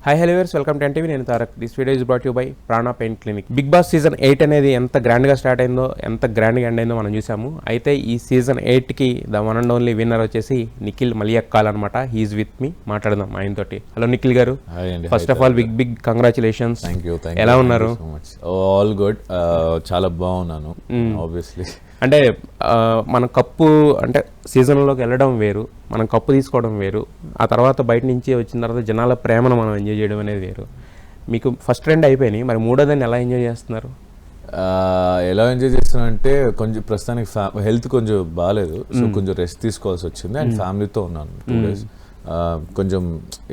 Hi hello viewers, welcome to NTV. నేను Tarak. This video is brought you by Prana pain clinic. Bigg Boss season 8 అనేది ఎంత గ్రాండ్గా start అయిందో, ఎంత గ్రాండ్గా ఎండ్ అయిందో మనం చూసాము. అయితే ఈ సీజన్ 8కి the one and only winner వచ్చేసి నిఖిల్ మలియక్కాల్ అనమాట. He is with me. మాట్లాడదాం ఆయనతోటి. Hello Nikhil garu, first of all big congratulations. ఎలా ఉన్నారు? All good. చాలా బాగున్నాను. ఆబ్వియస్లీ అంటే మన కప్పు అంటే సీజన్లోకి వెళ్ళడం వేరు, మనం కప్పు తీసుకోవడం వేరు, ఆ తర్వాత బయట నుంచి వచ్చిన తర్వాత జనాల ప్రేమను మనం ఎంజాయ్ చేయడం అనేది వేరు. మీకు ఫస్ట్ 2 అయిపోయినాయి, మరి మూడోదాన్ని ఎలా ఎంజాయ్ చేస్తున్నారు? ఎలా ఎంజాయ్ చేస్తున్నా అంటే కొంచెం ప్రస్తుతానికి హెల్త్ కొంచెం బాగాలేదు, సో కొంచెం రెస్ట్ తీసుకోవాల్సి వచ్చింది. అండ్ ఫ్యామిలీతో ఉన్నాను 2 days. కొంచెం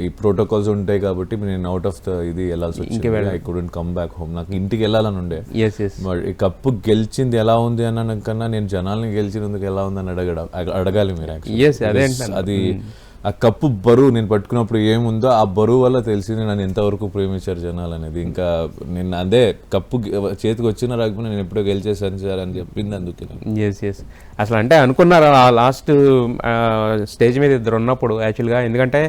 ఈ ప్రోటోకాల్స్ ఉంటాయి కాబట్టి నేను అవుట్ ఆఫ్ ఇది వెళ్ళాల్సి వచ్చింది. I couldn't come back home. నాకు ఇంటికి వెళ్ళాలని ఉండే. ఈ కప్పు గెలిచింది ఎలా ఉంది అన్న కన్నా నేను జనాల్ని గెలిచినందుకు ఎలా ఉంది అని అడగాలి మీరు. అది ఆ కప్పు బరువు నేను పట్టుకున్నప్పుడు ఏముందో ఆ బరువు వల్ల తెలిసింది నన్ను ఎంతవరకు ప్రేమించారు జనాలు అనేది. ఇంకా నేను అదే కప్పు చేతికి వచ్చినా రాకపోయినా నేను ఎప్పుడో గెలిచేసాను సార్ అని చెప్పింది అందుకే. అసలు అంటే అనుకున్నారు ఆ లాస్ట్ స్టేజ్ మీద ఇద్దరు ఉన్నప్పుడు యాక్చువల్గా, ఎందుకంటే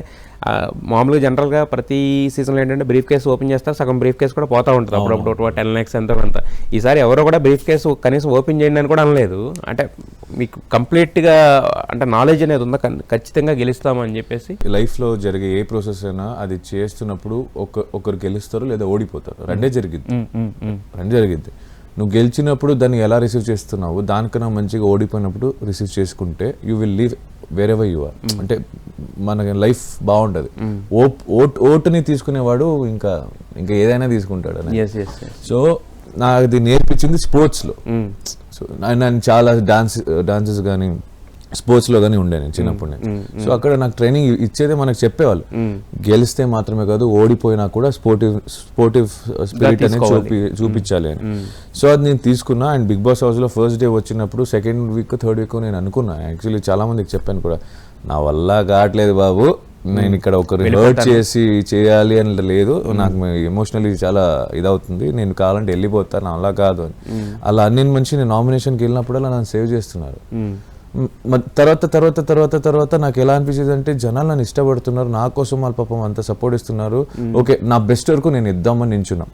మామూలుగా జనరల్గా ప్రతి సీజన్లో ఏంటంటే బ్రీఫ్ కేసు ఓపెన్ చేస్తారు, సగం బ్రీఫ్ కేసు కూడా పోతూ ఉంటుంది అప్పుడప్పుడు 10 lakhs ఎంతో కొంత. ఈసారి ఎవరో కూడా బ్రీఫ్ కేసు కనీసం ఓపెన్ చేయండి అని కూడా అనలేదు. అంటే మీకు కంప్లీట్గా అంటే నాలెడ్జ్ అనేది ఉందా ఖచ్చితంగా గెలుస్తామని చెప్పేసి? లైఫ్లో జరిగే ఏ ప్రాసెస్ అయినా అది చేస్తున్నప్పుడు ఒకరు గెలుస్తారు లేదా ఓడిపోతారు, రెండే జరిగింది. నువ్వు గెలిచినప్పుడు దాన్ని ఎలా రిసీవ్ చేస్తున్నావు, దానికన్నా మంచిగా ఓడిపోయినప్పుడు రిసీవ్ చేసుకుంటే you will leave wherever you are. అంటే మన లైఫ్ బాగుంటుంది. ఓటుని తీసుకునేవాడు ఇంకా ఏదైనా తీసుకుంటాడు. సో నాకు అది నేర్పించింది స్పోర్ట్స్లో. సో నేను చాలా డాన్సెస్ కానీ స్పోర్ట్స్లో కానీ ఉండే నేను చిన్నప్పుడు. సో అక్కడ నాకు ట్రైనింగ్ ఇచ్చేదే మనకు చెప్పేవాళ్ళు, గెలిస్తే మాత్రమే కాదు ఓడిపోయినా కూడా స్పోర్టివ్ స్పిరిట్ అనేది చూపించాలి అని. సో అది నేను తీసుకున్నా. అండ్ బిగ్ బాస్ హౌస్లో ఫస్ట్ డే వచ్చినప్పుడు 2nd week 3rd week నేను అనుకున్నా, యాక్చువల్లీ చాలా మందికి చెప్పాను కూడా, నా వల్ల కావట్లేదు బాబు, నేను ఇక్కడ ఒకరు హర్ట్ చేయాలి అని లేదు, నాకు ఎమోషనలీ చాలా ఇదవుతుంది, నేను కావాలంటే వెళ్ళిపోతాను, అలా కాదు అని. అలా అన్ని మనిషి నేను నామినేషన్కి వెళ్ళినప్పుడల్లా నన్ను సేవ్ చేస్తున్నారు. తర్వాత నాకు ఎలా అనిపించేది అంటే జనాలు నన్ను ఇష్టపడుతున్నారు, నా కోసం వాళ్ళ పాపం అంత సపోర్ట్ ఇస్తున్నారు. ఓకే, నా బెస్ట్ వరకు నేను ఇద్దామని నించున్నాం.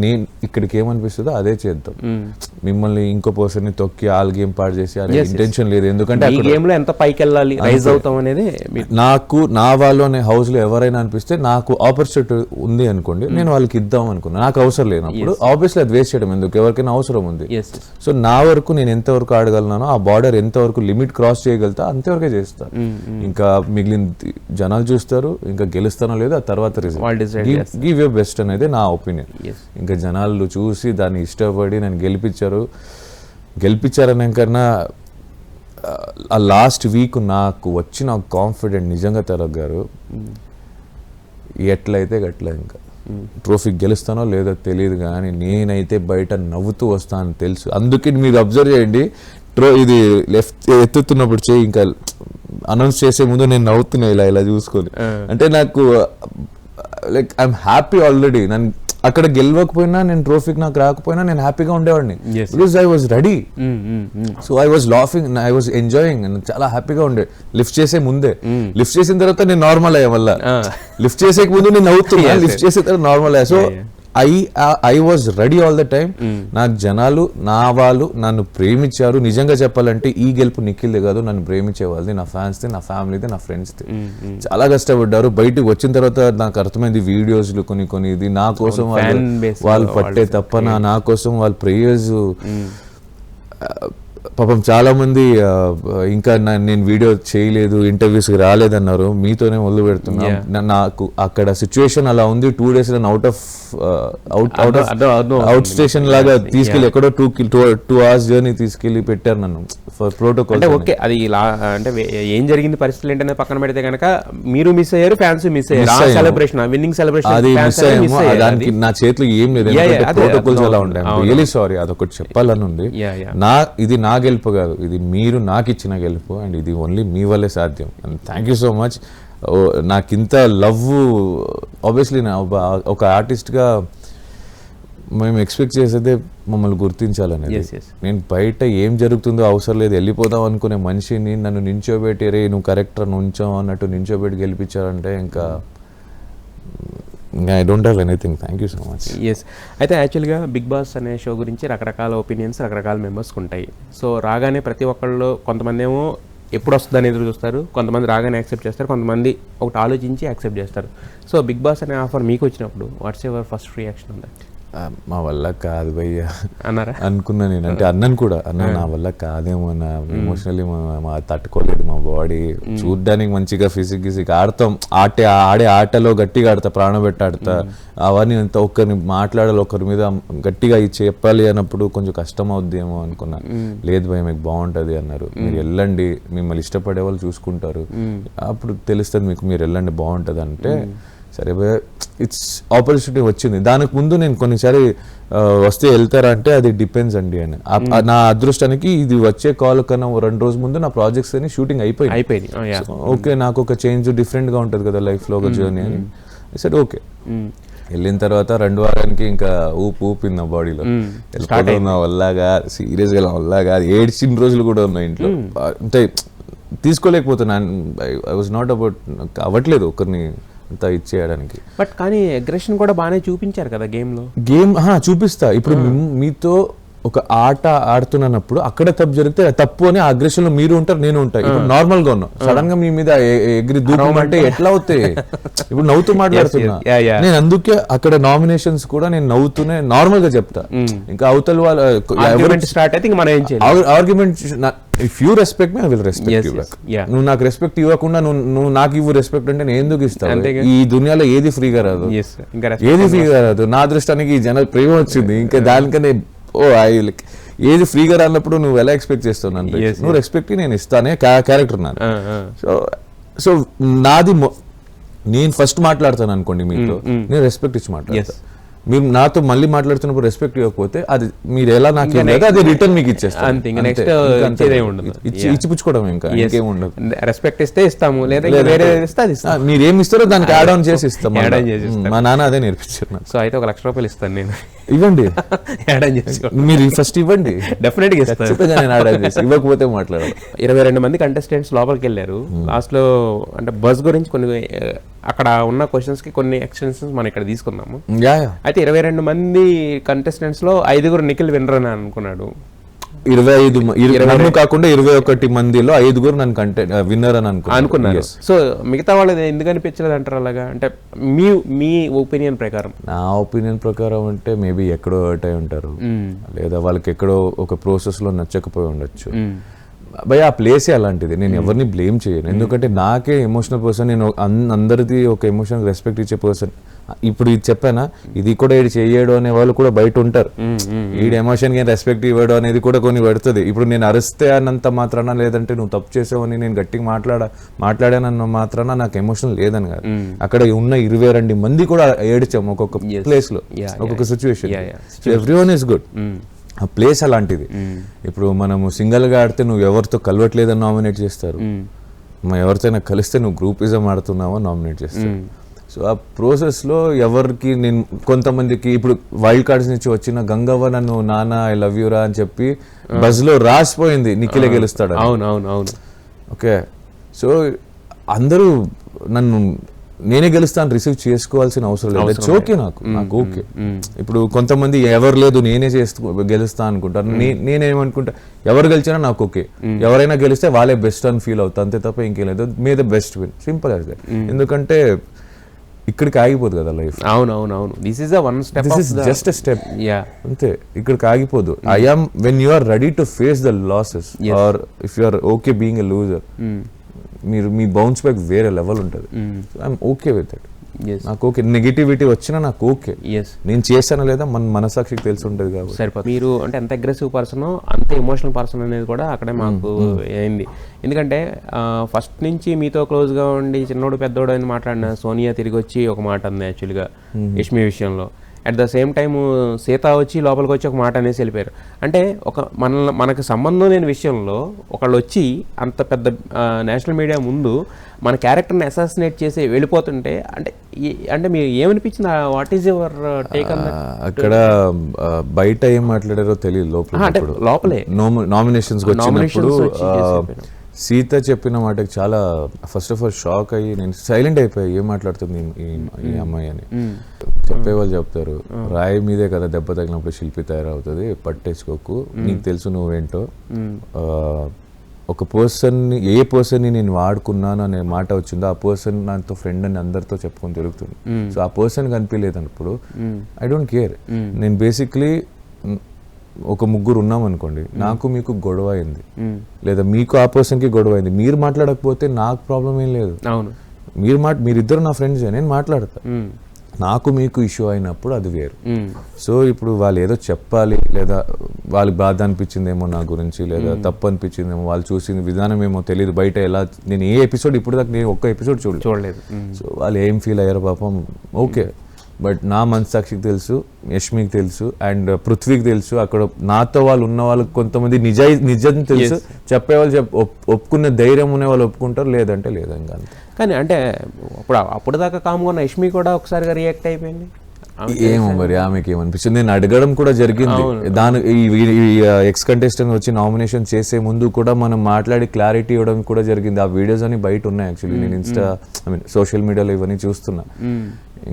నేను ఇక్కడికి ఏమనిపిస్తుందో అదే చేద్దాం. మిమ్మల్ని ఇంకో పర్సన్ ని తొక్కి ఆల్ గేమ్ పాడు చేసి అనే ఇంటెన్షన్ లేదు. ఎందుకంటే ఎంత పైకి వెళ్ళాలి, రైజ్ అవుతాం అనేది నాకు నా వాళ్ళు అనే హౌస్ లో ఎవరైనా అనిపిస్తే నాకు ఆపర్చునిటీ ఉంది అనుకోండి, నేను వాళ్ళకి ఇద్దాం అనుకున్నా. నాకు అవసరం లేనప్పుడు ఆబ్వియస్లీ అది వేస్ట్ చేయడం ఎందుకు, ఎవరికైనా అవసరం ఉంది. సో నా వరకు నేను ఎంతవరకు ఆడగలనానో, ఆ బార్డర్ ఎంతవరకు లిమిట్ క్రాస్ చేయగలుగుతా అంతవరకే చేస్తా. ఇంకా మిగిలిన జనాలు చూస్తారు, ఇంకా గెలుస్తానో లేదో ఆ తర్వాత రిజల్ట్. గివ్ యువర్ బెస్ట్ అనేది నా ఒపీనియన్. ఇంకా జనాలు చూసి దాన్ని ఇష్టపడి నన్ను గెలిపించారనే కన్నా ఆ లాస్ట్ వీక్ నాకు వచ్చిన కాన్ఫిడెంట్ నిజంగా తారక్ గారు, ఎట్లయితే గట్ల ఇంకా ట్రోఫీ గెలుస్తానో లేదో తెలియదు కానీ నేనైతే బయట నవ్వుతూ వస్తానని తెలుసు. అందుకే మీరు అబ్జర్వ్ చేయండి, ఇది లెఫ్ట్ ఎత్తుతున్నప్పుడు చేయి ఇంకా అనౌన్స్ చేసే ముందు నేను నవ్వుతున్నా ఇలా చూసుకొని. అంటే నాకు లైక్ ఐఎమ్ హ్యాపీ ఆల్రెడీ. నన్ను అక్కడ గెలవకపోయినా, నేను ట్రోఫీకి నాకు రాకపోయినా నేను హ్యాపీగా ఉండేవాడిని. Because I was ready. So I was laughing, I was enjoying. చాలా హ్యాపీగా ఉండే. లిఫ్ట్ చేసే ముందే, లిఫ్ట్ చేసిన తర్వాత నేను నార్మల్ అయ్యా. మళ్ళీ లిఫ్ట్ చేసే ముందు నేను నవ్వుతున్నా, లిఫ్ట్ చేసిన తర్వాత నార్మల్ అయ్యా. So I was ready all the time. నాకు జనాలు, నా వాళ్ళు నన్ను ప్రేమించారు. నిజంగా చెప్పాలంటే ఈ గెలుపు నిఖిల్దే కాదు, నన్ను ప్రేమించే వాళ్ళది, నా ఫ్యాన్స్ది, నా ఫ్యామిలీది, నా ఫ్రెండ్స్ది. చాలా కష్టపడ్డారు. బయటకు వచ్చిన తర్వాత నాకు అర్థమైంది వీడియోస్లు కొన్ని ఇది నా కోసం వాళ్ళు పట్టే తప్పన, నా కోసం వాళ్ళ ప్రేయర్స్. పాపం చాలా మంది ఇంకా నేను వీడియో చేయలేదు, ఇంటర్వ్యూస్కి రాలేదన్నారు. మీతోనే మొదలు పెడుతున్నా. నాకు అక్కడ సిచ్యువేషన్ అలా ఉంది. 2 days అవుట్ స్టేషన్ లాగా తీసుకెళ్ళి ఎక్కడో 2 hours జర్నీ తీసుకెళ్లి పెట్టారు నన్ను ఫర్ ప్రోటోకాల్. అంటే ఓకే, అది అంటే ఏం జరిగింది పరిస్థితులు ఏంటనే పక్కన పెడితే కనుక మీరు మిస్ అయ్యారు, ఫ్యాన్స్ మిస్ అయ్యారు. సెలబ్రేషన్, విన్నింగ్ సెలబ్రేషన్ అది మిస్ అయ్యాము. దానికి నా చేతిలో ఏం లేదు, ప్రోటోకాల్స్ అలా ఉంటాయి. రియలీ సారీ, అదొకటి చెప్పాలని ఉంది. ఇది నా గెలుపు కాదు, ఇది మీరు నాకు ఇచ్చిన గెలుపు. అండ్ ఇది ఓన్లీ మీ వల్లే సాధ్యం. And thank you so much. నాకింత లవ్ ఆబ్వియస్లీ ఒక ఆర్టిస్ట్గా మేము ఎక్స్పెక్ట్ చేసేదే మమ్మల్ని గుర్తించాలని. నేను బయట ఏం జరుగుతుందో అవసరం లేదు, వెళ్ళిపోదాం అనుకునే మనిషిని నన్ను నించోబెట్టి రే నువ్వు కరెక్టర్ నుంచో అన్నట్టు నించోబెట్టి గెలిపించారంటే ఇంకా I don't have anything. Thank you so much. Yes. అయితే యాక్చువల్గా బిగ్ బాస్ అనే షో గురించి రకరకాల ఒపీనియన్స్ రకరకాల మెంబర్స్కి ఉంటాయి. సో రాగానే ప్రతి ఒక్కళ్ళు కొంతమంది ఏమో ఎప్పుడు వస్తుంది అని ఎదురు చూస్తారు, కొంతమంది రాగానే యాక్సెప్ట్ చేస్తారు, కొంతమంది ఒకటి ఆలోచించి యాక్సెప్ట్ చేస్తారు. సో బిగ్ బాస్ అనే ఆఫర్ మీకు వచ్చినప్పుడు what's your first reaction on that? మా వల్ల కాదు భయ్యా అన్నారా? అనుకున్నా నేను. అంటే అన్నను కూడా నా వల్ల కాదేమో, నా ఎమోషనల్లీ మా తట్టుకోలేదు మా బాడీ. చూడ్డానికి మంచిగా ఫిజిక్ ఆడతాం, ఆడే ఆటలో గట్టిగా ఆడతా, ప్రాణం పెట్టి ఆడతా, అవన్నీ అంతా ఒకరిని మాట్లాడాలి, ఒకరి మీద గట్టిగా ఇది చెప్పాలి అన్నప్పుడు కొంచెం కష్టం అవుద్దేమో అనుకున్నా. లేదు భయ మీకు బాగుంటుంది అన్నారు. మీరు వెళ్ళండి, మిమ్మల్ని ఇష్టపడే వాళ్ళు చూసుకుంటారు, అప్పుడు తెలుస్తుంది మీకు, మీరు వెళ్ళండి బాగుంటుంది అంటే సరే భయ ఇట్స్ ఆపర్చునిటీ వచ్చింది. దానికి ముందు నేను కొన్నిసారి వస్తే వెళ్తారా అంటే అది డిపెండ్స్ అండి అని. నా అదృష్టానికి ఇది వచ్చే కాల్ కన్నా 2 రోజుల ముందు నా ప్రాజెక్ట్స్ అని షూటింగ్ అయిపోయింది. ఓకే నాకు ఒక చేంజ్ డిఫరెంట్గా ఉంటుంది కదా లైఫ్లో ఒక జర్నీ అని సరే ఓకే. వెళ్ళిన తర్వాత 2 వారానికి ఇంకా ఊపింది నా బాడీలో. నా వల్లగా సీరియస్గా నా వల్లగా ఏడ్చిన రోజులు కూడా ఉన్నాయి ఇంట్లో. అంటే తీసుకోలేకపోతున్నాను. ఐ వాజ్ నాట్ అబౌట్ అవ్వట్లేదు ఒకరిని అంతా ఇచ్చేయడానికి. బట్ కానీ అగ్రెషన్ కూడా బాగానే చూపించారు కదా గేమ్లో. చూపిస్తా. ఇప్పుడు మీతో ఒక ఆట ఆడుతున్నప్పుడు అక్కడ తప్పు జరిగితే తప్పు అని అగ్రెషన్ లో మీరు ఉంటారు, నేను ఉంటా. ఇప్పుడు నార్మల్ గా ఉన్నాం, సడన్ గా మీ మీద ఎగిరి దూకమంటే ఎట్లా అవుతాయి? ఇప్పుడు నవ్వుతూ మాట్లాడుతున్నా నేను. అందుకే అక్కడ నామినేషన్స్ కూడా నేను నవ్వుతూనే నార్మల్ గా చెప్తా. ఇంకా అవతల వాళ్ళు స్టార్ట్ అయితే మనం ఏం చేయాలి? Argument if you respect me I will respect you back. నువ్వు నాకు రెస్పెక్ట్ ఇవ్వకుండా నువ్వు నాకు ఇవ్వు రెస్పెక్ట్ అంటే నేను ఎందుకు ఇస్తాను? ఈ దునియాలో ఏది ఫ్రీగా రాదు, ఏది ఫ్రీగా రాదు. నా అదృష్టానికి ఈ జనాలు ప్రేమ వచ్చింది, ఇంకా దానికనే ఏది ఫ్రీగా రానప్పుడు నువ్వు ఎలా ఎక్స్పెక్ట్ చేస్తావు నన్ను? నువ్వు రెస్పెక్ట్ నేను ఇస్తానే క్యారెక్టర్ నాది. సో నాది నేను ఫస్ట్ మాట్లాడతాను అనుకోండి మీతో, నేను రెస్పెక్ట్ ఇచ్చి మాట్లాడతాను. మీరు నాతో మళ్ళీ మాట్లాడుతున్నప్పుడు రెస్పెక్ట్ ఇవ్వకపోతే అది మీరు ఎలా నాకు అది రిటర్న్ మీకు ఇచ్చేస్తాను. ఇచ్చిపుచ్చుకోవడం ఇంకా ఇంకేం ఉండదు. రెస్పెక్ట్ ఇస్తే ఇస్తాము, లేదా మీరు ఏమి ఇస్తారో దానికి యాడ్ ఆన్ చేసి ఇస్తాం. మా నాన్న అదే నేర్పించారు. సో అయితే 1 లక్ష రూపాయలు ఇస్తాను నేను. ఇవ్వండి, మీరు ఫస్ట్ ఇవ్వండి, డెఫినెట్ గా ఇస్తాను. ఇవ్వకపోతే మాట్లాడాలి. 22 మంది కంటెస్టెంట్స్ లోపలికి వెళ్ళారు. లాస్ట్ లో అంటే బస్ గురించి కొన్ని అక్కడ ఉన్న క్వశ్చన్స్ కి కొన్ని ఎక్స్టెన్షన్స్ మనం ఇక్కడ తీసుకున్నాము. అయితే 22 మంది కంటెస్టెంట్స్ లో 5 నిఖిల్ విన్నర్ అని అనుకున్నాడు. 25 కాకుండా 21 మందిలో 5 నన్ను విన్నర్ అని అనుకున్నారు. సో మిగతా వాళ్ళు ఎందుకు అనిపించలేదు అంటారు అలాగా? అంటే మీ ఒపీనియన్ ప్రకారం? నా ఒపీనియన్ ప్రకారం అంటే మేబీ ఎక్కడో హర్ట్ అయి ఉంటారు, లేదా వాళ్ళకి ఎక్కడో ఒక ప్రాసెస్ లో నచ్చకపోయి ఉండొచ్చు. భయ ఆ ప్లేసే అలాంటిది. నేను ఎవరిని బ్లేమ్ చేయను, ఎందుకంటే నాకే ఎమోషనల్ పర్సన్. నేను అందరిది ఒక ఎమోషన్ రెస్పెక్ట్ ఇచ్చే పర్సన్. ఇప్పుడు ఇది చెప్పానా, ఇది కూడా ఇది చేయడు అనే వాళ్ళు కూడా బయట ఉంటారు. ఈడు ఎమోషన్ గా రెస్పెక్ట్ ఇవ్వడం అనేది కూడా కొన్ని పెడుతుంది. ఇప్పుడు నేను అరిస్తే అన్నంత మాత్రాన, లేదంటే నువ్వు తప్పు చేసావని నేను గట్టిగా మాట్లాడానన్న మాత్రాన నాకు ఎమోషన్ లేదని కాదు. అక్కడ ఉన్న 22 మంది కూడా ఏడ్చాము ఒక్కొక్క ప్లేస్ లో, ఒక్కొక్క సిచ్యువేషన్. Everyone is good. ఆ ప్లేస్ అలాంటిది. ఇప్పుడు మనము సింగిల్ గా ఆడితే నువ్వు ఎవరితో కలవట్లేదని నామినేట్ చేస్తారు, ఎవరితోనైనా కలిస్తే నువ్వు గ్రూపిజం ఆడుతున్నావో నామినేట్ చేస్తారు. సో ఆ ప్రాసెస్లో ఎవరికి నేను కొంతమందికి ఇప్పుడు వైల్డ్ కార్డ్స్ నుంచి వచ్చిన గంగవ్వ నన్ను నాన్న ఐ లవ్ యూరా అని చెప్పి బజ్లో రాసిపోయింది నిఖిలే గెలుస్తాడు. అవును. ఓకే, సో అందరూ నన్ను నేనే గెలుస్తాను రిసీవ్ చేసుకోవాల్సిన అవసరం లేదు. ఇట్స్ ఓకే, నాకు ఓకే. ఇప్పుడు కొంతమంది ఎవరు లేదు నేనే గెలుస్తా అనుకుంటారు. నేనేమనుకుంటా ఎవరు గెలిచినా నాకు ఓకే. ఎవరైనా గెలిస్తే వాళ్ళే బెస్ట్ అని ఫీల్ అవుతా, అంతే తప్ప ఇంకేం లేదు. May the best win, simple as that. ఎందుకంటే ఇక్కడికి ఆగిపోదు కదా లైఫ్. అవును. This is just a step, అంతే. ఇక్కడికి ఆగిపోదు. I am when you are ready to face the losses or if you are okay being a loser, మీ bounce back వేరే లెవెల్ ఉంటుంది. I'm okay with that. నాకు okay, negativity వచ్చినా నాకు okay. నేను చేస్తానా లేదా మన మనసాక్షికి తెలిసి ఉంటుంది కాబట్టి సరిపోతుంది. మీరు అంటే ఎంత అగ్రెసివ్ పర్సన్ అంత ఎమోషనల్ పర్సన్ అనేది కూడా అక్కడే మాకు అయింది. ఎందుకంటే ఫస్ట్ నుంచి మీతో క్లోజ్గా ఉండి చిన్నోడు పెద్దోడు అని మాట్లాడిన సోనియా తిరిగి వచ్చి ఒక మాట అంది యాక్చువల్గా యష్మి విషయంలో. At the same time Sita వచ్చి లోపలికి వచ్చి ఒక మాట అనేసి వెళ్ళిపోయారు. అంటే మనకు సంబంధం లేని విషయంలో ఒకళ్ళు వచ్చి అంత పెద్ద నేషనల్ మీడియా ముందు మన క్యారెక్టర్ని అసాసినేట్ చేసి వెళ్ళిపోతుంటే అంటే మీరు ఏమనిపించింది? What is your take on that? అక్కడ బయట ఏం మాట్లాడారో తెలియదు, లోపలే నామినేషన్స్ వచ్చినప్పుడు సీత చెప్పిన మాటకి చాలా ఫస్ట్ ఆఫ్ ఆల్ షాక్ అయ్యి నేను సైలెంట్ అయిపోయా, ఏం మాట్లాడుతుంది ఈ అమ్మాయి అని. చెప్పేవాళ్ళు చెప్తారు, రాయి మీదే కదా దెబ్బ తగిలినప్పుడు శిల్పి తయారవుతుంది, పట్టేసుకోకు, నీకు తెలుసు నువ్వేంటో. ఒక పర్సన్ని ఏ పర్సన్ని నేను వాడుకున్నాను అనే మాట వచ్చిందో ఆ పర్సన్ నాతో ఫ్రెండ్ అని అందరితో చెప్పుకొని తిరుగుతుంది. సో ఆ పర్సన్ కనిపించలేదు అన్నప్పుడు ఐ డోంట్ కేర్. నేను బేసిక్లీ ఒక ముగ్గురు ఉన్నాం అనుకోండి, నాకు మీకు గొడవ అయింది లేదా మీకు ఆ పర్సన్కి గొడవ అయింది, మీరు మాట్లాడకపోతే నాకు ప్రాబ్లం ఏం లేదు. అవును, మీరిద్దరు నా ఫ్రెండ్సే, నేను మాట్లాడతా. నాకు మీకు ఇష్యూ అయినప్పుడు అది వేరు. సో ఇప్పుడు వాళ్ళు ఏదో చెప్పాలి లేదా వాళ్ళకి బాధ అనిపించిందేమో నా గురించి లేదా తప్పు అనిపించిందేమో, వాళ్ళు చూసిన విధానం ఏమో తెలియదు బయట ఎలా. నేను ఏ ఎపిసోడ్ ఇప్పుడు దాకా నేను ఒక్క ఎపిసోడ్ చూడలేదు. సో వాళ్ళు ఏం ఫీల్ అయ్యారో పాపం ఓకే. బట్ నా మనసాక్షికి తెలుసు, యష్మికి తెలుసు అండ్ పృథ్వీకి తెలుసు, అక్కడ నాతో వాళ్ళు ఉన్న వాళ్ళకి కొంతమంది నిజం తెలుసు. చెప్పేవాళ్ళు ఒప్పుకునే ధైర్యం ఉన్న వాళ్ళు ఒప్పుకుంటారు, లేదంటే లేదంగా. కానీ అంటే అప్పుడు దాకా కామ్గా ఉన్న యష్మి కూడా ఒకసారిగా రియాక్ట్ అయిపోయింది. ఏమో మరి ఆమెకి ఏమనిపిస్తుంది, నేను అడగడం కూడా జరిగింది. దాని ఎక్స్ కంటెస్టెంట్ వచ్చి నామినేషన్ చేసే ముందు కూడా మనం మాట్లాడి క్లారిటీ ఇవ్వడం కూడా జరిగింది. ఆ వీడియోస్ అని బయట ఉన్నాయి యాక్చువల్లీ, నేను సోషల్ మీడియాలో ఇవన్నీ చూస్తున్నా.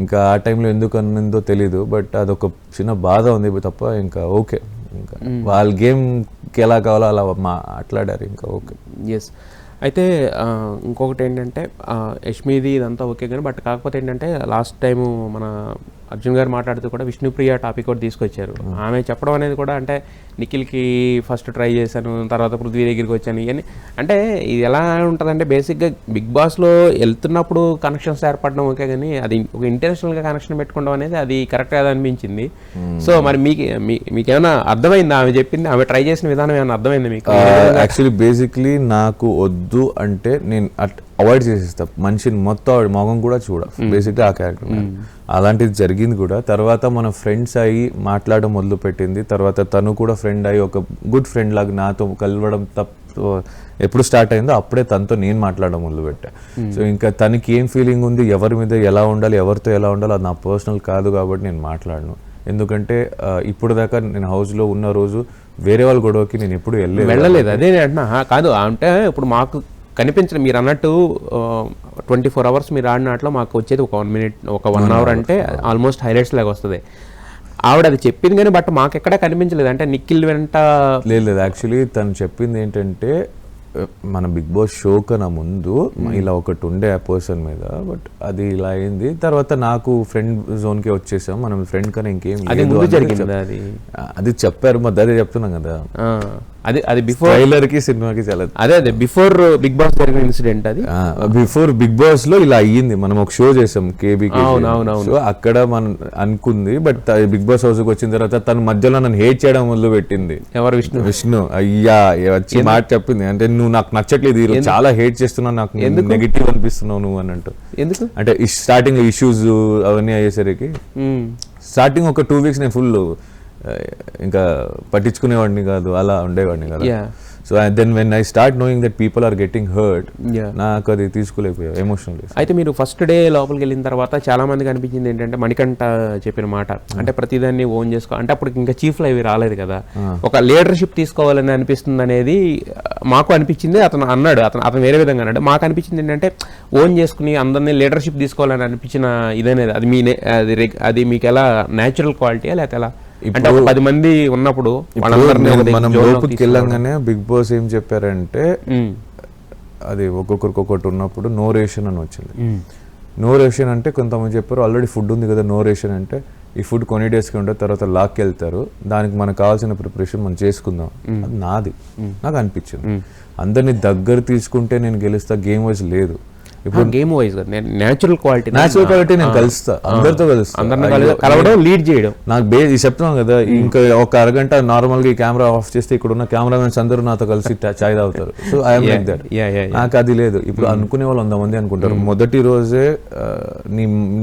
ఇంకా ఆ టైంలో ఎందుకు అన్నదో తెలీదు, బట్ అదొక చిన్న బాధ ఉంది తప్ప ఇంకా ఓకే. ఇంకా వాళ్ళ గేమ్కి ఎలా కావాలో అలా మాట్లాడారు, ఇంకా ఓకే. ఎస్. అయితే ఇంకొకటి ఏంటంటే యష్మిది ఇదంతా ఓకే కానీ బట్ కాకపోతే ఏంటంటే లాస్ట్ టైము మన అర్జున్ గారు మాట్లాడుతూ కూడా విష్ణుప్రియ టాపిక్ కూడా తీసుకొచ్చారు. ఆమె చెప్పడం అనేది కూడా అంటే నిఖిల్కి ఫస్ట్ ట్రై చేశాను, తర్వాత పృథ్వీ దగ్గరికి వచ్చాను ఇవన్నీ. అంటే ఇది ఎలా ఉంటుందంటే బేసిక్గా బిగ్ బాస్లో వెళ్తున్నప్పుడు కనెక్షన్స్ ఏర్పడడం ఓకే కానీ అది ఒక ఇంటర్నేషనల్గా కనెక్షన్ పెట్టుకోవడం అనేది అది కరెక్ట్ కాదు అనిపించింది. సో మరి మీకేమైనా అర్థమైందా ఆమె చెప్పింది, ఆమె ట్రై చేసిన విధానం ఏమైనా అర్థమైంది మీకు? యాక్చువల్లీ బేసిక్లీ నాకు వద్దు అంటే నేను అవాయిడ్ చేసేస్తా, మనిషిని మొత్తం మొహం కూడా చూడ, బేసిక్గా ఆ క్యారెక్టర్. అలాంటిది జరిగింది కూడా. తర్వాత మన ఫ్రెండ్స్ అయ్యి మాట్లాడడం మొదలు పెట్టింది. తర్వాత తను కూడా ఫ్రెండ్ అయ్యి ఒక గుడ్ ఫ్రెండ్ లాగా నాతో కలవడం ఎప్పుడు స్టార్ట్ అయిందో అప్పుడే తనతో నేను మాట్లాడడం మొదలు పెట్టా. సో ఇంకా తనకి ఏం ఫీలింగ్ ఉంది, ఎవరి మీద ఎలా ఉండాలి, ఎవరితో ఎలా ఉండాలి, అది నా పర్సనల్ కాదు కాబట్టి నేను మాట్లాడను. ఎందుకంటే ఇప్పుడు దాకా నేను హౌస్లో ఉన్న రోజు వేరే వాళ్ళ గొడవకి నేను ఎప్పుడు వెళ్ళలేదు. అదే అంటున్నా కాదు అంటే ఇప్పుడు మాకు కనిపించడం మీరు అన్నట్టు 24 hours మీరు ఆడినట్లో మాకు వచ్చేది ఒక 1 minute ఒక 1 hour అంటే ఆల్మోస్ట్ హైలైట్స్ లాగా వస్తుంది. ఆవిడ అది చెప్పింది కానీ బట్ మాకు ఎక్కడా కనిపించలేదు. అంటే నిఖిల్ వెంట లేదు. యాక్చువల్లీ తను చెప్పింది ఏంటంటే మన బిగ్ బాస్ షో కన్నా ముందు ఇలా ఒకటి ఉండే ఆ పర్సన్ మీద, బట్ అది ఇలా అయింది. తర్వాత నాకు ఫ్రెండ్ జోన్కి వచ్చేసాం, మనం ఫ్రెండ్ కన్నా ఇంకేం అది చెప్పారు. మరి అదే చెప్తున్నాం కదా, అది బిఫోర్ ట్రైలర్ కి సినిమాకి చాలా అదే బిఫోర్ బిగ్ బాస్ జరిగిన ఇన్సిడెంట్. అది బిఫోర్ బిగ్ బాస్ లో ఇలా అయ్యింది. మనం ఒక షో చేసాం కేబీకి, సో అక్కడ మనం అనుకుంది. బట్ బిగ్ బాస్ హౌస్ కి వచ్చిన తర్వాత తన మధ్యలో నన్ను హేట్ చేయడం మొదలు పెట్టింది. ఎవరు? విష్ణు. అయ్యా వచ్చి మాట చెప్పింది, అంటే నువ్వు నాకు నచ్చట్లేదు, ఈరోజు చాలా హేట్ చేస్తున్నావు, నాకు నెగిటివ్ అనిపిస్తున్నావు నువ్వు అని అంటూ. ఎందుకు అంటే స్టార్టింగ్ ఇష్యూస్ అవన్నీ అయ్యేసరికి స్టార్టింగ్ ఒక 2 weeks నేను ఫుల్ ఇంకా పట్టించుకునేవాడిని కాదు, అలా ఉండేవాడిని కదా. So then when I start knowing that people are getting hurt, నాకు అది తీసుకోలేకపోయా ఎమోషనల్లీ. అయితే మీరు ఫస్ట్ డే లోపలికి వెళ్ళిన తర్వాత చాలా మందికి అనిపించింది ఏంటంటే మణికంఠ చెప్పిన మాట, అంటే ప్రతిదాన్ని ఓన్ చేసుకో అంటే అప్పుడు ఇంకా చీఫ్లు అవి రాలేదు కదా, ఒక లీడర్షిప్ తీసుకోవాలని అనిపిస్తుంది అనేది మాకు అనిపించింది. అతను అన్నాడు, అతను వేరే విధంగా అన్నాడు. మాకు అనిపించింది ఏంటంటే ఓన్ చేసుకుని అందరినీ లీడర్షిప్ తీసుకోవాలని అనిపించిన ఇదనేది అది మీకు ఎలా న్యాచురల్ క్వాలిటీయా లేకపోతే ఎలా? అంటే 10 మంది ఉన్నప్పుడు మనం లోపుకి వెళ్ళంగానే బిగ్ బాస్ ఏం చెప్పారంటే అది ఒక్కొక్కరికి ఒకటి ఉన్నప్పుడు నో రేషన్ అని వచ్చింది. నో రేషన్ అంటే కొంతమంది చెప్పారు ఆల్రెడీ ఫుడ్ ఉంది కదా, నో రేషన్ అంటే ఈ ఫుడ్ కొన్ని డేస్కి ఉంటుంది, తర్వాత లాక్కి వెళ్తారు, దానికి మనకు కావాల్సిన ప్రిపరేషన్ మనం చేసుకుందాం. అది నాది, నాకు అనిపించింది. అందరినీ దగ్గర తీసుకుంటే నేను గెలుస్తా, గేమ్ వైజ్ లేదు. ఇప్పుడు గేమ్ వైజ్ న్యాచురల్ క్వాలిటీ నేను కలుస్తా, అందరితో కలవడం, లీడ్ చేయడం. నాకు చెప్తున్నాను కదా, ఇంకా ఒక అరగంట నార్మల్ గా ఈ కెమెరా ఆఫ్ చేస్తే ఇక్కడ ఉన్న కెమెరామెన్స్ అందరూ నాతో కలిసి చాయ్ తాగుతారు. So I'm like that. నాకు అది లేదు. ఇప్పుడు అనుకునే వాళ్ళు 100 మంది అనుకుంటారు. మొదటి రోజే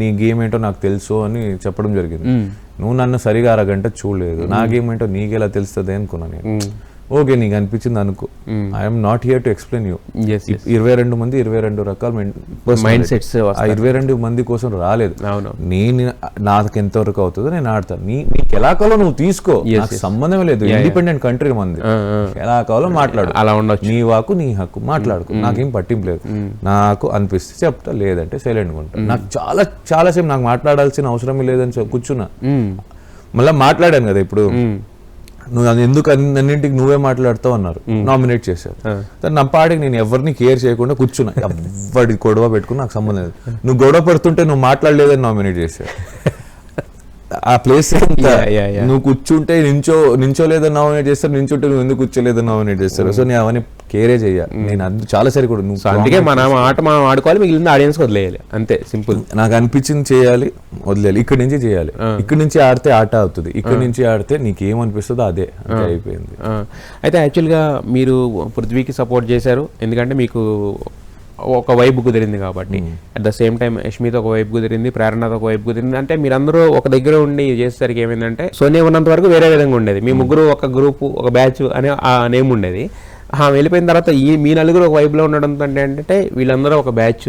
నీ గేమ్ ఏంటో నాకు తెలుసు అని చెప్పడం జరిగింది. నువ్వు నన్ను సరిగా అరగంట చూడలేదు, నా గేమ్ ఏంటో నీకెలా తెలుస్తుంది అనుకున్నా నేను. ఓకే నీకు అనిపించింది అనుకో, I'm not here to explain you. 22 మంది 22 రకాల మైండ్ సెట్స్, ఆ 22 మంది కోసం రాలేదు. నేను నాకు ఎంతవరకు అవుతుందో నేను ఆడతాను, నీకు ఎలా కావాలో నువ్వు తీసుకో, నాకు సంబంధం లేదు. ఇండిపెండెంట్ కంట్రీ మంది, ఎలా కావాలో మాట్లాడు, అలా ఉండొచ్చు, నీ వాకు నీ హక్కు, మాట్లాడుకో, నాకేం పట్టింపు లేదు. నాకు అనిపిస్తే చెప్తా, లేదంటే సైలెంట్గా ఉంటా. నాకు చాలాసేపు నాకు మాట్లాడాల్సిన అవసరం లేదని కూర్చున్నా, మళ్ళీ మాట్లాడాను కదా. ఇప్పుడు నువ్వు ఎందుకు అన్నింటికి నువ్వే మాట్లాడుతావు అన్నారు, నామినేట్ చేశారు. నా పాడికి నేను ఎవరిని కేర్ చేయకుండా కూర్చున్నా, ఎవరి గొడవ పెట్టుకుని నాకు సంబంధం లేదు. నువ్వు గొడవ పడుతుంటే నువ్వు మాట్లాడలేదని నామినేట్ చేశారు. ఆ ప్లేస్ నువ్వు కూర్చుంటే నించోలేదని నామినేట్ చేస్తారు, నించుంటే నువ్వు ఎందుకు కూర్చోలేదని నామినేట్ చేస్తారు. సో నేను అవన్నీ కేరే చెయ్యాలి. నేను చాలా సరి కూడా నువ్వు అందుకే మనం ఆడుకోవాలి, మిగిలిన ఆడియన్స్ వదిలేయాలి, అంతే సింపుల్. నాకు అనిపించింది చేయాలి, వదిలేయాలి. ఇక్కడి నుంచి చేయాలి, ఇక్కడి నుంచి ఆడితే ఆట అవుతుంది, ఇక్కడి నుంచి ఆడితే నీకు ఏమనిపిస్తుందో అదే అయిపోయింది. అయితే యాక్చువల్గా మీరు పృథ్వీకి సపోర్ట్ చేశారు, ఎందుకంటే మీకు ఒక వైపు కుదిరింది కాబట్టి. అట్ ద సేమ్ టైం యష్మితో ఒక వైపు కుదిరింది, ప్రేరణతో ఒక వైపు కుదిరింది. అంటే మీరందరూ ఒక దగ్గర ఉండి చేసేసరికి ఏమైందంటే, సోనియా ఉన్నంత వరకు వేరే విధంగా ఉండేది, మీ ముగ్గురు ఒక గ్రూప్ ఒక బ్యాచ్ అనే ఆ నేమ్ ఉండేది. వెళ్ళిపోయిన తర్వాత మీ నలుగురు ఒక వైపులో ఉండడంతో అంటే వీళ్ళందరూ ఒక బ్యాచ్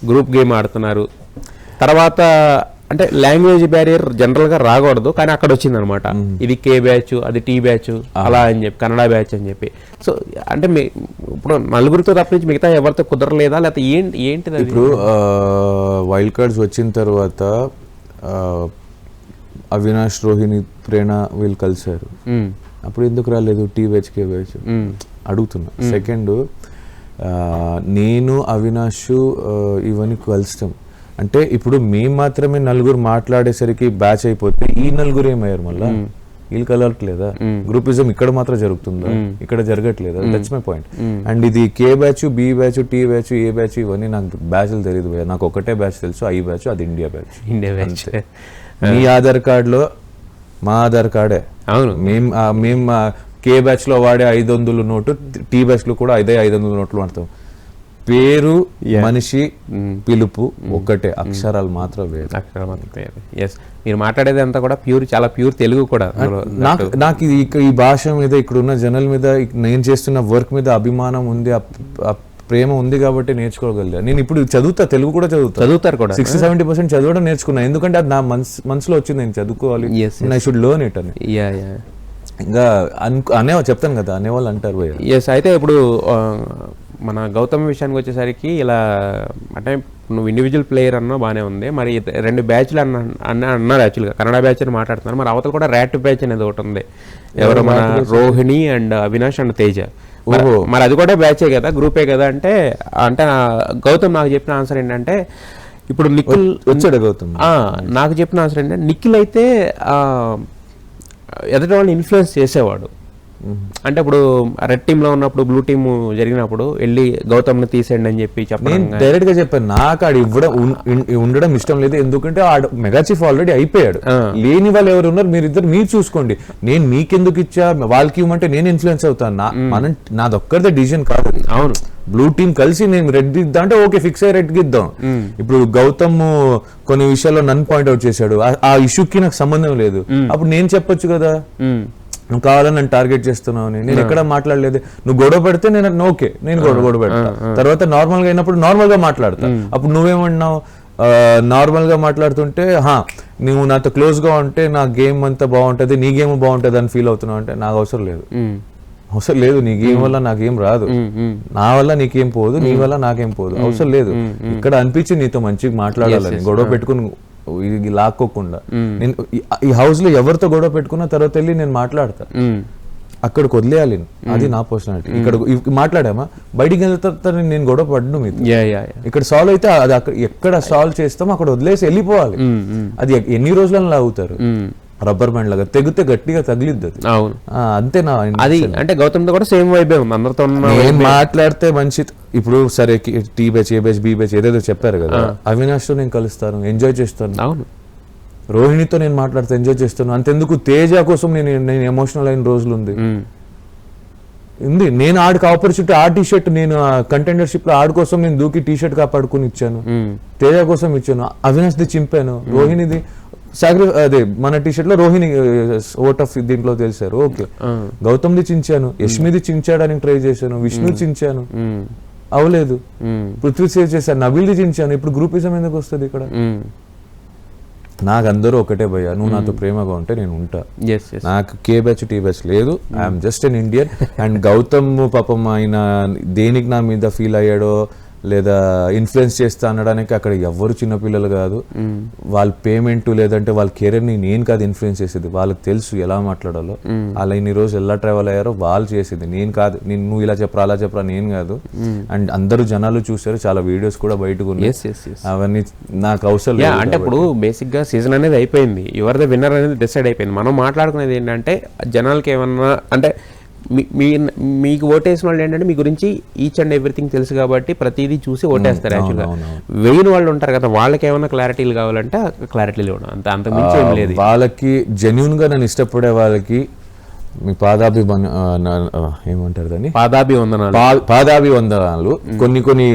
గ్రూప్ గేమ్ ఆడుతున్నారు. తర్వాత అంటే లాంగ్వేజ్ బ్యారియర్ జనరల్గా రాకూడదు, కానీ అక్కడ వచ్చింది అనమాట. ఇది కే బ్యాచ్, అది టీ బ్యాచ్, అలా అని చెప్పి కన్నడ బ్యాచ్ అని చెప్పి. సో అంటే ఇప్పుడు నలుగురితో తప్పించి మిగతా ఎవరితో కుదరలేదా, లేకపోతే ఏంటిది? ఇప్పుడు వైల్డ్ కార్డ్స్ వచ్చిన తర్వాత అవినాష్, రోహిణి, ప్రేరణ వీళ్ళు కలిశారు. అప్పుడు ఎందుకు రాలేదు టీ బ్యాచ్, కే బ్యాచ్ అడుగుతున్నా. సెకండ్, నేను అవినాష్ ఇవన్నీ కలుస్తాం అంటే ఇప్పుడు మేము మాత్రమే నలుగురు మాట్లాడేసరికి బ్యాచ్ అయిపోతే ఈ నలుగురు ఏమయ్యారు మళ్ళా? వీళ్ళు కలవట్లేదా? గ్రూపిజం ఇక్కడ మాత్రం జరుగుతుందా? ఇక్కడ జరగట్లేదా? That's my point. అండ్ ఇది K batch, B batch, T batch, A batch ఇవన్నీ నాకు బ్యాచ్లు తెలియదు. నాకు ఒకటే బ్యాచ్ తెలుసు, ఐ బ్యాచ్, అది ఇండియా బ్యాచ్. మీ ఆధార్ కార్డులో మా ఆధార్ కార్డే. అవును, మేము కే బ్యాచ్ లో వాడే 500 నోటు, టీ బ్యాచ్ లో కూడా 500 నోట్లు వాడతాం. పేరు, మనిషి, పిలుపు ఒక్కటే, అక్షరాలు మాత్రం వేరు. ఎస్, మీరు మాట్లాడేది అంతా కూడా ప్యూర్, చాలా ప్యూర్ తెలుగు కూడా. నాకు ఈ భాష మీద, ఇక్కడ ఉన్న జనాల మీద, నేను చేస్తున్న వర్క్ మీద అభిమానం ఉంది, ప్రేమ ఉంది కాబట్టి నేర్చుకోగలిగా. నేను ఇప్పుడు చదువుతా, తెలుగు కూడా చదువుతారు కూడా, 60-70% చదవడం నేర్చుకున్నా. ఎందుకంటే అది నా మనసులో వచ్చింది, నేను చదువుకోవాలి, ఐ షుడ్ లెర్న్ ఇట్ అని. ఇంకా చెప్తాను కదా, అనేవాళ్ళు అంటారు భయ్య. ఎస్, అయితే ఇప్పుడు మన గౌతమ్ విషయానికి వచ్చేసరికి ఇలా అంటే నువ్వు ఇండివిజువల్ ప్లేయర్ అన్నా బాగానే ఉంది, మరి 2 బ్యాచ్లు అన్నారు యాక్చువల్గా, కన్నడ బ్యాచ్ అని మాట్లాడుతున్నారు. మరి అవతల కూడా ర్యాట్ బ్యాచ్ అనేది ఒకటి ఉంది, ఎవరు మన రోహిణి అండ్ అవినాష్ అండ్ తేజ. మరి అది కూడా బ్యాచే కదా, గ్రూపే కదా. అంటే గౌతమ్ నాకు చెప్పిన ఆన్సర్ ఏంటంటే, ఇప్పుడు నిఖిల్ వచ్చాడు, గౌతమ్ నాకు చెప్పిన ఆన్సర్ ఏంటంటే, నిఖిల్ అయితే ఎదుటి వాళ్ళని ఇన్ఫ్లుయెన్స్ చేసేవాడు. అంటే ఇప్పుడు రెడ్ టీమ్ లో ఉన్నప్పుడు, బ్లూ టీమ్ జరిగినప్పుడు వెళ్ళి గౌతమ్ ని తీసేయండి అని చెప్పి చెప్పాను. డైరెక్ట్ గా చెప్పాను, నాకు ఆడు ఉండడం ఇష్టం లేదు, ఎందుకంటే ఆడు మెగా చీఫ్ ఆల్రెడీ అయిపోయాడు. లేని వాళ్ళు ఎవరు ఉన్నారు, మీరు చూసుకోండి, నేను మీకెందుకు ఇచ్చా, వాళ్ళకి ఇవ్వమంటే నేను ఇన్ఫ్లుయెన్స్ అవుతాను. నాదొక్కరిదే డిసిజన్ కాదు. అవును, బ్లూ టీమ్ కలిసి నేను రెడ్ ఇద్దాం అంటే ఓకే, ఫిక్స్ అయ్యి రెడ్ గిద్దాం. ఇప్పుడు గౌతమ్ కొన్ని విషయాల్లో నన్ను పాయింట్అవుట్ చేశాడు, ఆ ఇష్యూకి నాకు సంబంధం లేదు. అప్పుడు నేను చెప్పొచ్చు కదా, నువ్వు కావాలని నన్ను టార్గెట్ చేస్తున్నావు, నేను ఎక్కడ మాట్లాడలేదు. నువ్వు గొడవ పెడితే నేను ఓకే, నేను గొడవ పెడతా. తర్వాత నార్మల్ గా అయినప్పుడు నార్మల్ గా మాట్లాడతా. అప్పుడు నువ్వేమన్నావు, నార్మల్ గా మాట్లాడుతుంటే నువ్వు నాతో క్లోజ్ గా ఉంటే నా గేమ్ అంతా బాగుంటది, నీ గేమ్ బాగుంటది అని ఫీల్ అవుతున్నావు అంటే నాకు అవసరం లేదు. నీ గేమ్ వల్ల నాకేం రాదు, నా వల్ల నీకేం పోదు, నీ వల్ల నాకేం పోదు, అవసరం లేదు. ఇక్కడ అనిపించి నీతో మంచిగా మాట్లాడాలని, గొడవ పెట్టుకుని ఇది లాక్కోకుండా. నేను ఈ హౌస్ లో ఎవరితో గొడవ పెట్టుకున్న తర్వాత వెళ్ళి నేను మాట్లాడతా, అక్కడికి వదిలేయాలి, అది నా పర్సనాలిటీ. ఇక్కడ మాట్లాడామా, బయటికి వెళ్తా నేను గొడవ పడ్ను మీతో. ఇక్కడ సాల్వ్ అయితే అది అక్కడ ఎక్కడ సాల్వ్ చేస్తామో అక్కడ వదిలేసి వెళ్ళిపోవాలి. అది ఎన్ని రోజులను లాగుతారు, రబ్బర్ బ్యాండ్ లాగా తెగితే గట్టిగా తగిలిద్ది. అవును, అంతే నా అది. అంటే గౌతమ్ తో కూడా సేమ్ వైబే ఉంది, అందరితో మాట్లాడితే మంచి. ఇప్పుడు సరే tea batch, A batch, B batch ఏదేదో చెప్పారు కదా, అవినాష్ తో నేను కలుస్తాను, ఎంజాయ్ చేస్తాను. అవును, రోహిణితో నేను మాట్లాడితే ఎంజాయ్ చేస్తాను. అంతెందుకు తేజ కోసం నేను ఎమోషనల్ అయిన రోజులు ఉంది. నేను ఆడికి ఆపర్చునిటీ, ఆ టీ షర్ట్ నేను కంటెండర్షిప్ లో ఆడి కోసం నేను దూకి టీ షర్ట్ కాపాడుకుని ఇచ్చాను, తేజ కోసం ఇచ్చాను, అవినాష్ ది చింపాను, రోహిణిది అదే మన టీషర్ట్ లో రోహిణి ఓట్ ఆఫ్ దీంట్లో తెలిసారు. ఓకే, గౌతమ్ది చించాను, యష్మిది చించాడానికి ట్రై చేశాను, విష్ణు చించాను, అవలేదు. పృథ్వీ సేవ్ చేశాను, నబీల్ది చించాను. ఇప్పుడు గ్రూపిజం ఎందుకు వస్తుంది ఇక్కడ? నాకు అందరూ ఒకటే భయ్య, నువ్వు నాతో ప్రేమగా ఉంటే నేను ఉంటా. నాకు కే బ్యాచ్ టీ బ్యాచ్ లేదు. I'm just an Indian. And Gautam పాపం ఆయన దేనికి నా మీద ఫీల్ అయ్యాడో లేదా ఇన్ఫ్లుయెన్స్ చేస్తా అనడానికి అక్కడ ఎవ్వరు చిన్నపిల్లలు కాదు. వాళ్ళ పేమెంట్ లేదంటే వాళ్ళ కెరీర్ని నేను కాదు ఇన్ఫ్లుయెన్స్ చేసేది, వాళ్ళకి తెలుసు ఎలా మాట్లాడాలో. అలా ఇన్ని రోజు ఎలా ట్రావెల్ అయ్యారో వాళ్ళు చేసేది, నేను కాదు. నేను నువ్వు ఇలా చెప్పరా అలా చెప్పరా నేను కాదు. అండ్ అందరూ జనాలు చూసారు, చాలా వీడియోస్ కూడా బయటకు ఉన్నాయి. అవన్నీ నాకు అవసరం లేదు. అంటే ఇప్పుడు బేసిక్ గా సీజన్ అనేది అయిపోయింది, ఎవర్ ద విన్నర్ అనేది డిసైడ్ అయిపోయింది. మనం మాట్లాడుకునేది ఏంటంటే జనాలకి ఏమన్నా అంటే మీకు ఓటేసిన వాళ్ళు ఏంటంటే మీ గురించి ఈచ్ అండ్ ఎవ్రీథింగ్ తెలుసు కాబట్టి ప్రతిదీ చూసి ఓటేస్తారు. యాక్చువల్గా వెయ్యిన వాళ్ళు ఉంటారు కదా, వాళ్ళకి ఏమైనా క్లారిటీలు కావాలంటే క్లారిటీలు ఇవ్వడం అంత అంతకుమించి ఏం లేదు. వాళ్ళకి జెన్యున్ గా నన్ను ఇష్టపడే వాళ్ళకి మీ ఏమంటారు దాన్ని, పాదాభి వందనాలు. కొన్ని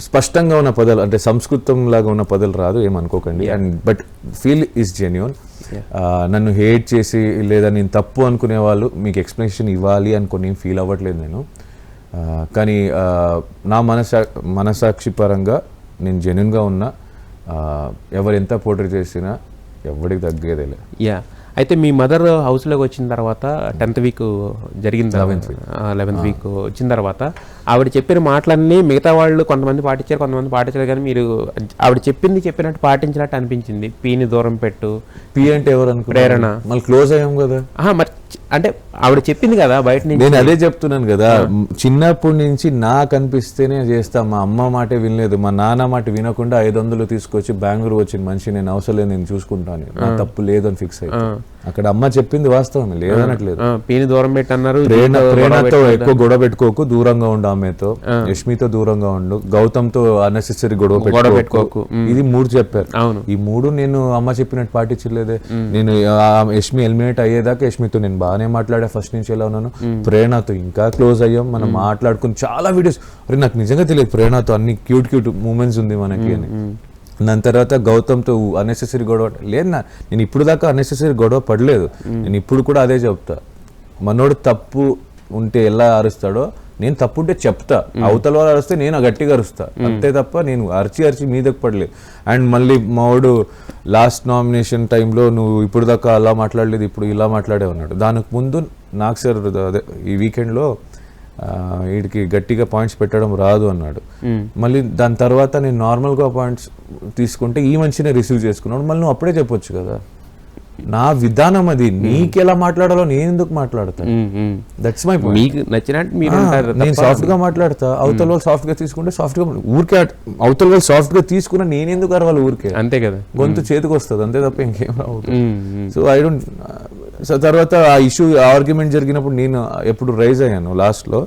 స్పష్టంగా ఉన్న పదాలు అంటే సంస్కృతం లాగా ఉన్న పదాలు రాదు, ఏమనుకోకండి. And but feel is genuine. నన్ను హేట్ చేసి లేదా నేను తప్పు అనుకునే వాళ్ళు మీకు ఎక్స్ప్లెనేషన్ ఇవ్వాలి అనుకుని ఫీల్ అవ్వట్లేదు నేను. కానీ నా మనసాక్షి పరంగా నేను జెన్యున్గా ఉన్నా. ఎవరు ఎంత పోర్ట్రేట్ చేసినా ఎవరికి తగ్గేదేలే. యా, అయితే మీ మదర్ హౌస్లోకి వచ్చిన తర్వాత 10th వీక్ జరిగింది, 11th వీక్ వచ్చిన తర్వాత ఆవిడ చెప్పిన మాటలన్నీ మిగతా వాళ్ళు కొంతమంది పాటించారు, కొంతమంది పాటించారు. కానీ మీరు ఆవిడ చెప్పినట్టు పాటించినట్టు అనిపించింది. పీని దూరం పెట్టు. పీ అంటే ఎవరు అనుకో, ప్రేరణ. మళ్ళీ క్లోజ్ అయ్యాం కదా. మరి అంటే ఆవిడ చెప్పింది కదా బయట నుంచి. నేను అదే చెప్తున్నాను కదా, చిన్నప్పటి నుంచి నాకు అనిపిస్తేనే చేస్తా. మా అమ్మ మాటే వినలేదు, మా నాన్న మాట వినకుండా 500 తీసుకొచ్చి బెంగళూరు వచ్చిన మనిషి నేను, అవసరం లేదు నేను చూసుకుంటాను, నా తప్పు లేదని ఫిక్స్ అయ్యి. అక్కడ అమ్మ చెప్పింది వాస్తవం, లేదనట్లేదు. పీని దూరం పెట్టన్నారు. ప్రేరణతో ఎక్కువ గొడవ పెట్టుకోకు, దూరంగా ఉండు. ఆమెతో, యష్మితో దూరంగా ఉండు, గౌతమ్తో అన్నెసెసరీ గొడవ పెట్టుకోకు. ఇది 3 చెప్పారు. ఈ 3 నేను అమ్మ చెప్పినట్టు పాటించలేదే. నేను యష్మి ఎలిమినేట్ అయ్యేదాకా యష్మితో నేను బాగానే మాట్లాడా, ఫస్ట్ నుంచి ఎలా ఉన్నాను. ప్రేరణతో ఇంకా క్లోజ్ అయ్యాం, మనం మాట్లాడుకుని చాలా వీడియోస్. అరే నాకు నిజంగా తెలియదు ప్రేరణతో అన్ని క్యూట్ మూమెంట్స్ ఉంది మనకి అని. దాని తర్వాత గౌతమ్తో అన్నెసెసరీ గొడవ లేదు. నేను ఇప్పుడు దాకా అన్నెసెసరీ గొడవ పడలేదు. నేను ఇప్పుడు కూడా అదే చెప్తా, మనోడు తప్పు ఉంటే ఎలా అరుస్తాడో నేను తప్పు ఉంటే చెప్తా. అవతల వాళ్ళు అరిస్తే నేను గట్టిగా అరుస్తా, అంతే తప్ప నేను అరిచి మీదకు పడలేదు. అండ్ మళ్ళీ మావాడు లాస్ట్ నామినేషన్ టైంలో నువ్వు ఇప్పుడు దాకా అలా మాట్లాడలేదు, ఇప్పుడు ఇలా మాట్లాడే ఉన్నాడు. దానికి ముందు నాకు సార్ అదే ఈ వీకెండ్లో వీడికి గట్టిగా పాయింట్స్ పెట్టడం రాదు అన్నాడు. మళ్ళీ దాని తర్వాత నేను నార్మల్గా పాయింట్స్ తీసుకుంటే ఈ మంచినే రిసీవ్ చేసుకున్నాడు. మళ్ళీ నువ్వు అప్పుడే చెప్పొచ్చు కదా, నా విధానం అది, నీకెలా మాట్లాడాలో నేను ఎందుకు మాట్లాడతాను. That's my point. మీకు నచ్చినట్టు మీరు నేను సాఫ్ట్ గా మాట్లాడతా, అవతల వాళ్ళు సాఫ్ట్ గా తీసుకుంటే సాఫ్ట్ గా ఊరికే, అవతల వాళ్ళు సాఫ్ట్ గా తీసుకున్నా నేను ఎందుకు అరవాలి ఊరికే, అంతే కదా, గొంతు చేతికి వస్తుంది అంతే తప్ప ఇంకేం రావుతుంది. So I don't. సో తర్వాత ఆ ఇష్యూ ఆర్గ్యుమెంట్ జరిగినప్పుడు నేను ఎప్పుడు రైజ్ అయ్యాను లాస్ట్ లో,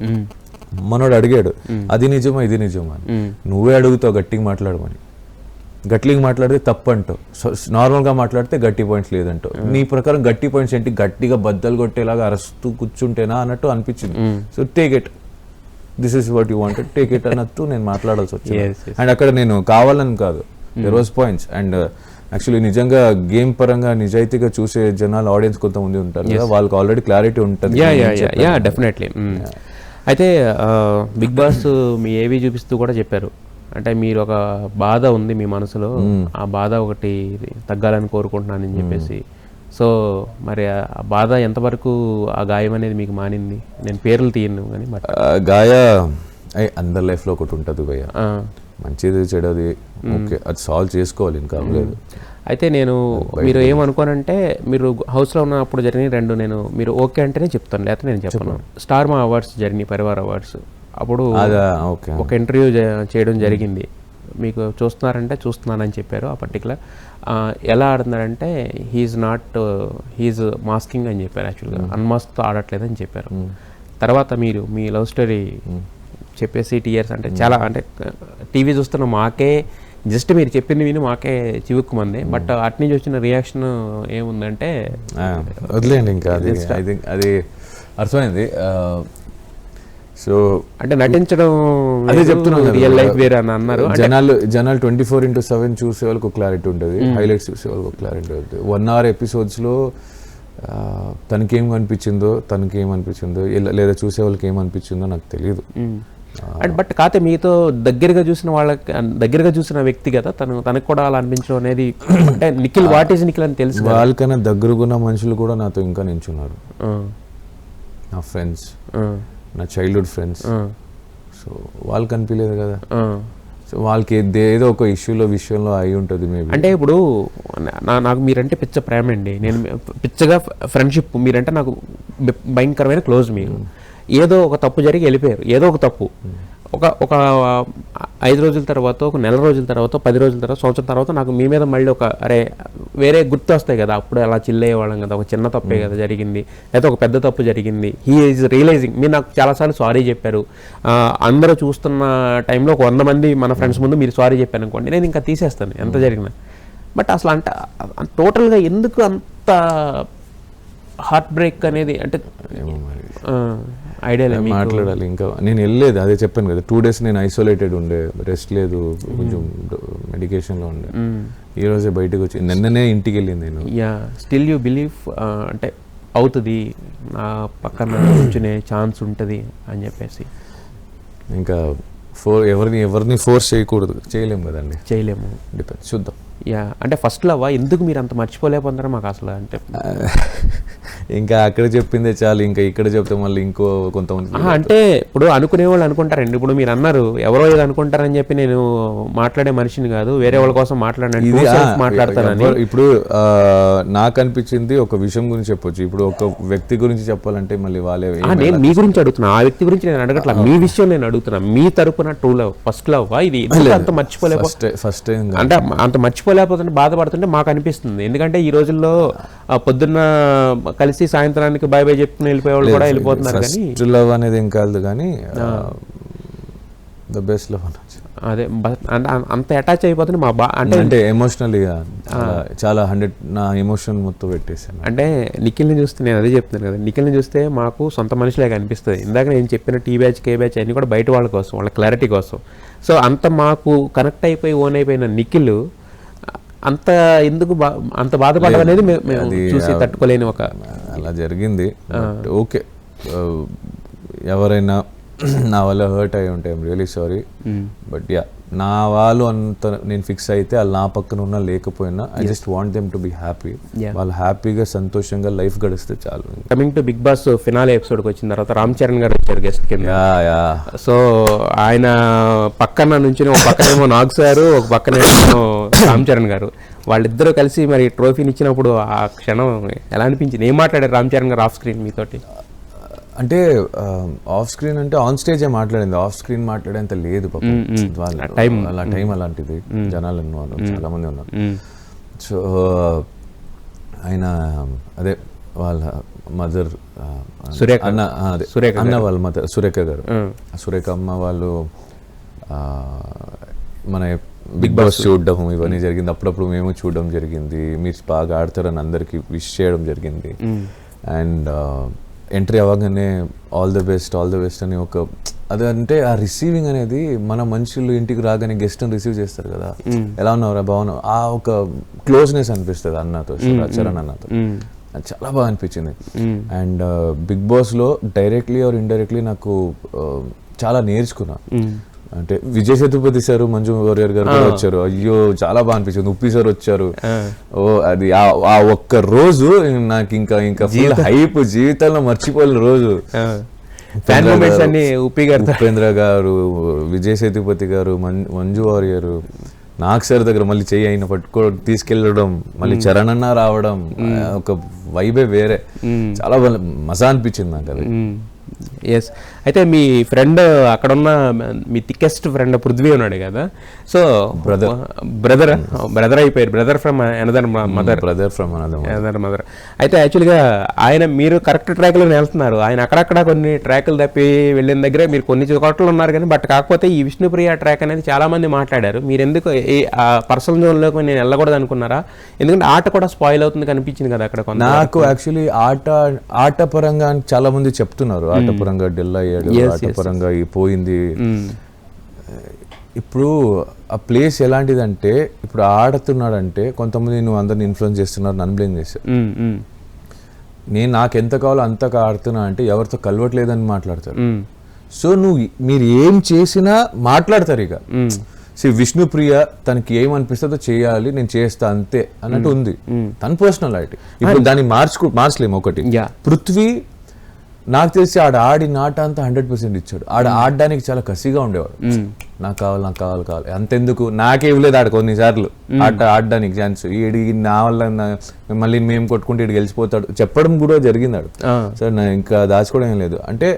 మనోడు అడిగాడు అది నిజమా ఇది నిజమా అని. నువ్వే అడుగుతావు గట్టిగా మాట్లాడమని, గట్టిగా మాట్లాడితే తప్పు అంటావు, నార్మల్గా మాట్లాడితే గట్టి పాయింట్స్ లేదంటావు. నీ ప్రకారం గట్టి పాయింట్స్ ఏంటి, గట్టిగా బద్దలు కొట్టేలాగా అరుస్తూ కూర్చుంటేనా అన్నట్టు అనిపించింది. So take it, this is what you wanted, take it అన్నట్టు నేను మాట్లాడాల్సి వచ్చింది. అండ్ అక్కడ నేను కావాలని కాదు, there was points. And actually నిజంగా గేమ్ పరంగా నిజాయితీగా చూసే జనాలు ఆడియన్స్ కొంతమంది ఉంటారు కదా, వాళ్ళకి ఆల్రెడీ క్లారిటీ ఉంటుంది. డెఫినెట్లీ. అయితే బిగ్ బాస్ మీ ఏవి చూపిస్తూ కూడా చెప్పారు, అంటే మీరు ఒక బాధ ఉంది మీ మనసులో, ఆ బాధ ఒకటి తగ్గాలని కోరుకుంటున్నానని చెప్పేసి. సో మరి ఆ బాధ ఎంతవరకు, ఆ గాయం అనేది మీకు మానింది? నేను పేర్లు తీయను కానీ గాయ అందరి లైఫ్లో ఒకటి ఉంటుంది భయ్య, మంచిది చెడది, ఓకే అది సాల్వ్ చేసుకోవాలి, ఇంకా లేదు. అయితే నేను మీరు ఏమనుకోనంటే, మీరు హౌస్లో ఉన్నప్పుడు జరిగిన 2 నేను మీరు ఓకే అంటేనే చెప్తాను, లేకపోతే నేను చెప్పను. స్టార్ మా అవార్డ్స్ జరిగినాయి, పరివార్ అవార్డ్స్, అప్పుడు ఒక ఇంటర్వ్యూ చేయడం జరిగింది. మీకు చూస్తున్నారంటే చూస్తున్నానని చెప్పారు. ఆ పర్టికులర్ ఎలా ఆడుతున్నారంటే హీఈస్ మాస్కింగ్ అని చెప్పారు, యాక్చువల్గా అన్మాస్క్తో ఆడట్లేదని చెప్పారు. తర్వాత మీరు మీ లవ్ స్టోరీ చెప్పేసి టీయర్స్ అంటే చాలా, అంటే టీవీ చూస్తున్న మాకే జస్ట్ మీరు చెప్పింది విని మాకే చివుక్కుమంది. బట్ అటు నుంచి వచ్చిన రియాక్షన్ ఏముందంటే వదిలేండి ఇంకా అది అర్థమైంది. సో అంటే నటించడం అదే చెప్తున్నాను కదా. రియల్ లైఫ్ వేరే అని అన్నారు. జనాలు 24/7 చూసే వాళ్ళకి ఒక క్లారిటీ ఉంటుంది, హైలైట్స్ చూసే వాళ్ళకి ఒక క్లారిటీ ఉంటుంది. 1 hour ఎపిసోడ్స్లో తనకేం అనిపించిందో లేదా చూసే వాళ్ళకి ఏమనిపించిందో నాకు తెలియదు. అండ్ బట్ కాకపోతే మీతో దగ్గరగా చూసిన వ్యక్తి కదా తనకు కూడా అలా అనిపించడం అనేది, అంటే నిఖిల్ వాట్ ఈస్ నిఖిల్ అని తెలుసు. వాళ్ళకన్నా దగ్గరగున్న మనుషులు కూడా నాతో ఇంకా నించున్నారు, నా ఫ్రెండ్స్, నా చైల్డ్హుడ్ ఫ్రెండ్స్. సో వాళ్ళకి అనిపించలేదు కదా. సో వాళ్ళకి ఏదో ఒక విషయంలో అయి ఉంటుంది మేబీ. అంటే ఇప్పుడు నాకు మీరంటే పిచ్చ ప్రేమ అండి, నేను పిచ్చగా ఫ్రెండ్షిప్, మీరంటే నాకు భయంకరమైన క్లోజ్. మీరు ఏదో ఒక తప్పు జరిగి వెళ్ళిపోయారు, ఏదో ఒక తప్పు ఒక 5 రోజుల తర్వాత, ఒక నెల రోజుల తర్వాత, 10 రోజుల తర్వాత, సంవత్సరం తర్వాత నాకు మీ మీద మళ్ళీ వేరే గుర్తు వస్తాయి కదా. అప్పుడు అలా చిల్లయ్యేవాళ్ళం కదా, ఒక చిన్న తప్పే కదా జరిగింది, అయితే ఒక పెద్ద తప్పు జరిగింది. He is realising. మీరు నాకు చాలాసార్లు సారీ చెప్పారు. అందరూ చూస్తున్న టైంలో ఒక 100 మంది మన ఫ్రెండ్స్ ముందు మీరు సారీ చెప్పారు అనుకోండి, నేను ఇంకా తీసేస్తాను ఎంత జరిగినా. బట్ అసలు అంటే టోటల్గా ఎందుకు అంత హార్ట్ బ్రేక్ అనేది, అంటే ఐడియా లేదు మాట్లాడాలి. ఇంకా నేను వెళ్ళలేదు, అదే చెప్పాను కదా, 2 days నేను ఐసోలేటెడ్ ఉండే, రెస్ట్ లేదు, కొంచెం మెడికేషన్లో ఉండే. ఈ రోజే బయటకు వచ్చి నిన్ననే ఇంటికి వెళ్ళింది నేను. స్టిల్ యూ బిలీవ్ అంటే అవుతుంది, నా పక్కన కూర్చునే ఛాన్స్ ఉంటుంది అని చెప్పేసి. ఇంకా ఎవరిని ఫోర్స్ చేయలేము కదండి, చేయలేము. డిపెండ్, చూద్దాం. అంటే ఫస్ట్ లవ్ ఎందుకు మీరు అంత మర్చిపోలేకపోతారా మాకు అసలు? అంటే ఇంకా అక్కడ చెప్పిందే చాలు, ఇంకా ఇక్కడ చెప్తే మళ్ళీ ఇంకో కొంతమంది అంటే ఇప్పుడు అనుకునే వాళ్ళు అనుకుంటారండి. ఇప్పుడు మీరు అన్నారు ఎవరో ఏదో అనుకుంటారని చెప్పి నేను మాట్లాడే మనిషిని కాదు, వేరే వాళ్ళ కోసం మాట్లాడతానని. ఇప్పుడు నాకు అనిపించింది ఒక విషయం గురించి చెప్పొచ్చు, ఇప్పుడు ఒక వ్యక్తి గురించి చెప్పాలంటే మళ్ళీ వాళ్ళే. నేను మీ గురించి అడుగుతున్నా, ఆ వ్యక్తి గురించి నేను అడగట్లా, మీ విషయం నేను అడుగుతున్నా. మీ తరపున ట్రూ లవ్, ఫస్ట్ లవ్ ఇది అంత ఫస్ట్ టైం అంటే అంత మర్చిపోలేకపోతుంటే బాధపడుతుంటే మాకు అనిపిస్తుంది. ఎందుకంటే ఈ రోజుల్లో పొద్దున్న కలిసి సాయంత్రానికి బై బై చెప్పుకుని వెళ్ళిపోయే వాళ్ళు కూడా వెళ్ళిపోతున్నారు. కానీ లవ్ అనేది ఏం కాదు, కానీ ద బెస్ట్ లవ్ అనొచ్చు. అదే అంత అటాచ్ అయిపోతుంది మా అంటే ఎమోషనల్లీ చాలా 100 నా ఎమోషన్ మొత్తం పెట్టేసాను. అంటే నిఖిల్ని చూస్తే నేను అదే చెప్తున్నాను కదా, నిఖిల్ని చూస్తే మాకు సొంత మనిషిలాగా అనిపిస్తుంది. ఇందాక నేను చెప్పిన టీ బ్యాచ్, కే బ్యాచ్ అన్నీ కూడా బయట వాళ్ళ కోసం, వాళ్ళ క్లారిటీ కోసం. సో అంత మాకు కనెక్ట్ అయిపోయి ఓన్ అయిపోయిన నిఖిల్ అంత ఎందుకు అంత బాధపడడం అనేది మేము చూసి తట్టుకోలేని ఒక అలా జరిగింది. ఓకే, ఎవరైనా నా వల్ల హర్ట్ అయి ఉంటే ఐఎమ్ రియలీ సారీ. బట్ నా వాళ్ళు అంత నేను ఫిక్స్ అయితే వాళ్ళు నా పక్కన ఉన్నా లేకపోయినా I just want them to be happy. వాళ్ళు హ్యాపీగా సంతోషంగా లైఫ్ గడిస్తే చాలు. Coming to Bigg Boss finale ఎపిసోడ్కి వచ్చిన తర్వాత రామ్ చరణ్ గారు వచ్చారు గెస్ట్ కింద. సో ఆయన పక్కన నుంచి ఒక పక్కనేమో నాగ్ సారు, ఒక పక్కనేమో రామ్ చరణ్ గారు, వాళ్ళిద్దరూ కలిసి మరి ట్రోఫీని ఇచ్చినప్పుడు ఆ క్షణం ఎలా అనిపించింది? ఏం మాట్లాడారు రామ్ చరణ్ గారు ఆఫ్ స్క్రీన్ మీతోటి? అంటే ఆఫ్ స్క్రీన్ అంటే ఆన్ స్టేజ్ మాట్లాడింది, ఆఫ్ స్క్రీన్ మాట్లాడేంత లేదు పాపం. అలా టైం అలాంటిది, జనాలు ఉన్నారు, చాలా మంది ఉన్నారు. సో ఆయన అదే వాళ్ళ మదర్ అన్న వాళ్ళ మదర్ సురేఖ గారు, సురేఖ అమ్మ వాళ్ళు మన బిగ్ బాస్ చూడడం ఇవన్నీ జరిగింది. అప్పుడప్పుడు మేము చూడడం జరిగింది. మీరు బాగా ఆడతారని అందరికి విష్ చేయడం జరిగింది. అండ్ ఎంట్రీ అవ్వగానే ఆల్ ద బెస్ట్ అని ఒక అదంటే ఆ రిసీవింగ్ అనేది, మన మనుషులు ఇంటికి రాగానే గెస్ట్ని రిసీవ్ చేస్తారు కదా, ఎలా ఉన్నారా బాగున్నావు, ఆ ఒక క్లోజ్నెస్ అనిపిస్తుంది అన్నతో, చరణ్ అన్నతో. అది చాలా బాగా అనిపించింది. అండ్ బిగ్ బాస్లో డైరెక్ట్లీ ఆర్ ఇండైరెక్ట్లీ నాకు చాలా నేర్చుకున్నా. అంటే విజయ్ సేతుపతి సార్, మంజు వారియర్ గారు కూడా వచ్చారు. అయ్యో చాలా బాగా అనిపించింది. ఉప్పి సార్ వచ్చారు. ఓ అది ఆ ఒక్క రోజు నాకు ఇంకా ఫుల్ హైప్, జీవితంలో మర్చిపోలేని రోజు. ఉపేంద్ర గారు, విజయ్ సేతుపతి గారు, మంజు వారియర్, నాగ్ సార్ దగ్గర మళ్ళీ చెయ్యి అయిన తీసుకెళ్ళడం, మళ్ళీ చరణ్ అన్న రావడం, ఒక వైబే వేరే. చాలా మజా అనిపించింది నాకు అది. ఎస్. అయితే మీ ఫ్రెండ్ అక్కడున్న మీ థిక్కెస్ట్ ఫ్రెండ్ పృథ్వీ ఉన్నాడు కదా, సో బ్రదర్ అయిపోయారు, బ్రదర్ ఫ్రమ్ అనదర్ మదర్. అయితే యాక్చువల్గా ఆయన, మీరు కరెక్ట్ ట్రాక్లో వెళ్తున్నారు, ఆయన అక్కడక్కడ కొన్ని ట్రాకులు తప్పి వెళ్ళిన దగ్గర మీరు కొన్ని చోట్ల ఉన్నారు. కానీ బట్ కాకపోతే ఈ విష్ణుప్రియ ట్రాక్ అనేది చాలా మంది మాట్లాడారు. మీరు ఎందుకు పర్సనల్ జోన్లోకి నేను వెళ్ళకూడదు అనుకున్నారా? ఎందుకంటే ఆట కూడా స్పాయిల్ అవుతుంది కనిపించింది కదా అక్కడ. నాకు యాక్చువల్లీ ఆట పరంగా చాలా మంది చెప్తున్నారు, ఆట పరంగా పరంగా డెల్ అయ్యాడు, ఆటపరంగా పోయింది. ఇప్పుడు ఆ ప్లేస్ ఎలాంటిదంటే ఇప్పుడు ఆడుతున్నాడంటే కొంతమంది నువ్వు అందరిని ఇన్ఫ్లుయెన్స్ చేస్తున్నారు, నన్ను బ్లేమ్ చేశారు. నేను నాకు ఎంత కావాలో అంతగా ఆడుతున్నా అంటే ఎవరితో కలవట్లేదని మాట్లాడతారు. సో మీరు ఏం చేసినా మాట్లాడతారు. ఇక విష్ణుప్రియ తనకి ఏమనిపిస్తుందో చేయాలి, నేను చేస్తా అంతే అన్నట్టు ఉంది తన పర్సనాలిటీ. ఇప్పుడు దాన్ని మార్చలేము. ఒకటి పృథ్వీ నాకు తెలిసి ఆడిన ఆట అంతా 100% ఇచ్చాడు. ఆడడానికి చాలా కసిగా ఉండేవాడు. నాకు కావాలి అంతెందుకు నాకే ఇవ్వలేదు ఆడ కొన్నిసార్లు ఆడడానికి ఛాన్స్. నా వల్ల మళ్ళీ మేము కొట్టుకుంటే ఇటు గెలిచిపోతాడు చెప్పడం కూడా జరిగింది ఆడు. సరే నా ఇంకా దాచుకోవడం ఏం లేదు. అంటే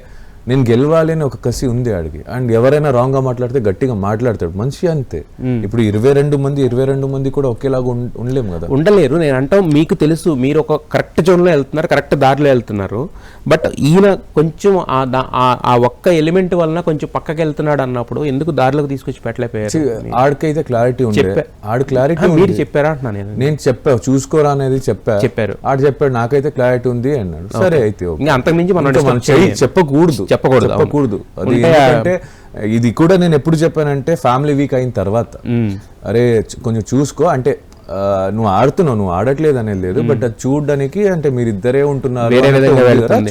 నేను గెలవాలి అని ఒక కసి ఉంది ఆడికి. అండ్ ఎవరైనా రాంగ్ గా మాట్లాడితే గట్టిగా మాట్లాడతాడు మనిషి, అంతే. ఇప్పుడు 22 మంది కూడా ఒకేలాగా ఉండలేము కదా, ఉండలేరు. నేను అంటాం మీకు తెలుసు మీరు ఒక కరెక్ట్ జోన్ లో వెళ్తున్నారు, కరెక్ట్ దారిలో వెళ్తున్నారు. బట్ ఈయన కొంచెం ఆ ఒక్క ఎలిమెంట్ వలన కొంచెం పక్కకి వెళ్తున్నాడు అన్నప్పుడు ఎందుకు దారిలోకి తీసుకొచ్చి పెట్టలేకపోయారు? ఆడికైతే క్లారిటీ ఉంది. ఆడు క్లారిటీ మీరు చెప్పారా అంటున్నా నేను చెప్పా చూసుకోరా అనేది చెప్పారు. ఆడు చెప్పాడు నాకైతే క్లారిటీ ఉంది అన్నాడు. సరే అయితే ఇంకా అంతకుమించి మనం చెప్పకూడదు. అది ఎందుకంటే ఇది కూడా నేను ఎప్పుడు చెప్పానంటే ఫ్యామిలీ వీక్ అయిన తర్వాత, అరే కొంచెం చూసుకో అంటే నువ్వు ఆడుతున్నావు, నువ్వు ఆడట్లేదు అనేది లేదు, బట్ అది చూడడానికి అంటే మీరిద్దరే ఉంటున్నారు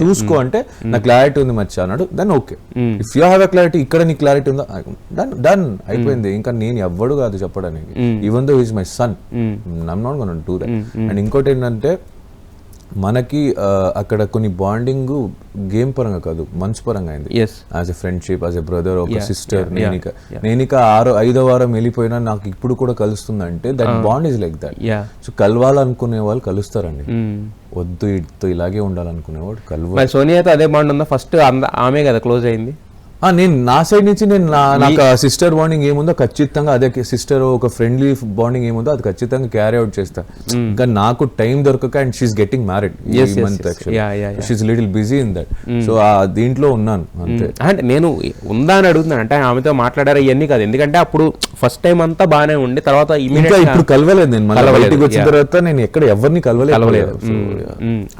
చూసుకో అంటే నాకు క్లారిటీ ఉంది మచ్చ అన్నాడు. Then okay, if you have a clarity, ఇక్కడ నీ క్లారిటీ ఉందా, డన్ అయిపోయింది. ఇంకా నేను ఎవ్వడు కాదు చెప్పడానికి. Even though is my son, I'm not gonna do that. And ఇంకోటి ఏంటంటే మనకి అక్కడ కొన్ని బాండింగ్ గేమ్ పరంగా కాదు మనసు పరంగా అయింది. As a friendship, as a brother, ఒక సిస్టర్. నేనిక 5వ వారం వెళ్ళిపోయినా నాకు ఇప్పుడు కూడా కలుస్తుందంటే that bond is like that. So కలవాలనుకునే వాళ్ళు కలుస్తారండి. వద్దు ఇటుతో ఇలాగే ఉండాలనుకునేవాడు కలవ. సోనియాతో అదే బాండ్ ఉందా? ఫస్ట్ ఆమె కదా క్లోజ్ అయింది. నేను నా సైడ్ నుంచి నాకు సిస్టర్ బాండింగ్ ఏముందో ఖచ్చితంగా అదే, సిస్టర్ ఒక ఫ్రెండ్లీ బాండింగ్ ఏముందో అది ఖచ్చితంగా క్యారీ అవుట్ చేస్తా. ఇంకా నాకు టైం దొరకక, అండ్ షీఈస్ గెట్టింగ్ మ్యారీడ్ ఈ month, she's little busy in that. So దీంట్లో ఉన్నాను అంతే. అంటే నేను ఉందా అని అడుగుతున్నాను, అంటే ఆమెతో మాట్లాడారు ఇవన్నీ కాదు. ఎందుకంటే అప్పుడు ఫస్ట్ టైం అంతా బాగానే ఉండి తర్వాత ఇప్పుడు కలవలేదు. నేను మళ్ళీ బయటికి వచ్చిన తర్వాత నేను ఎక్కడ ఎవరిని కలవలేదు.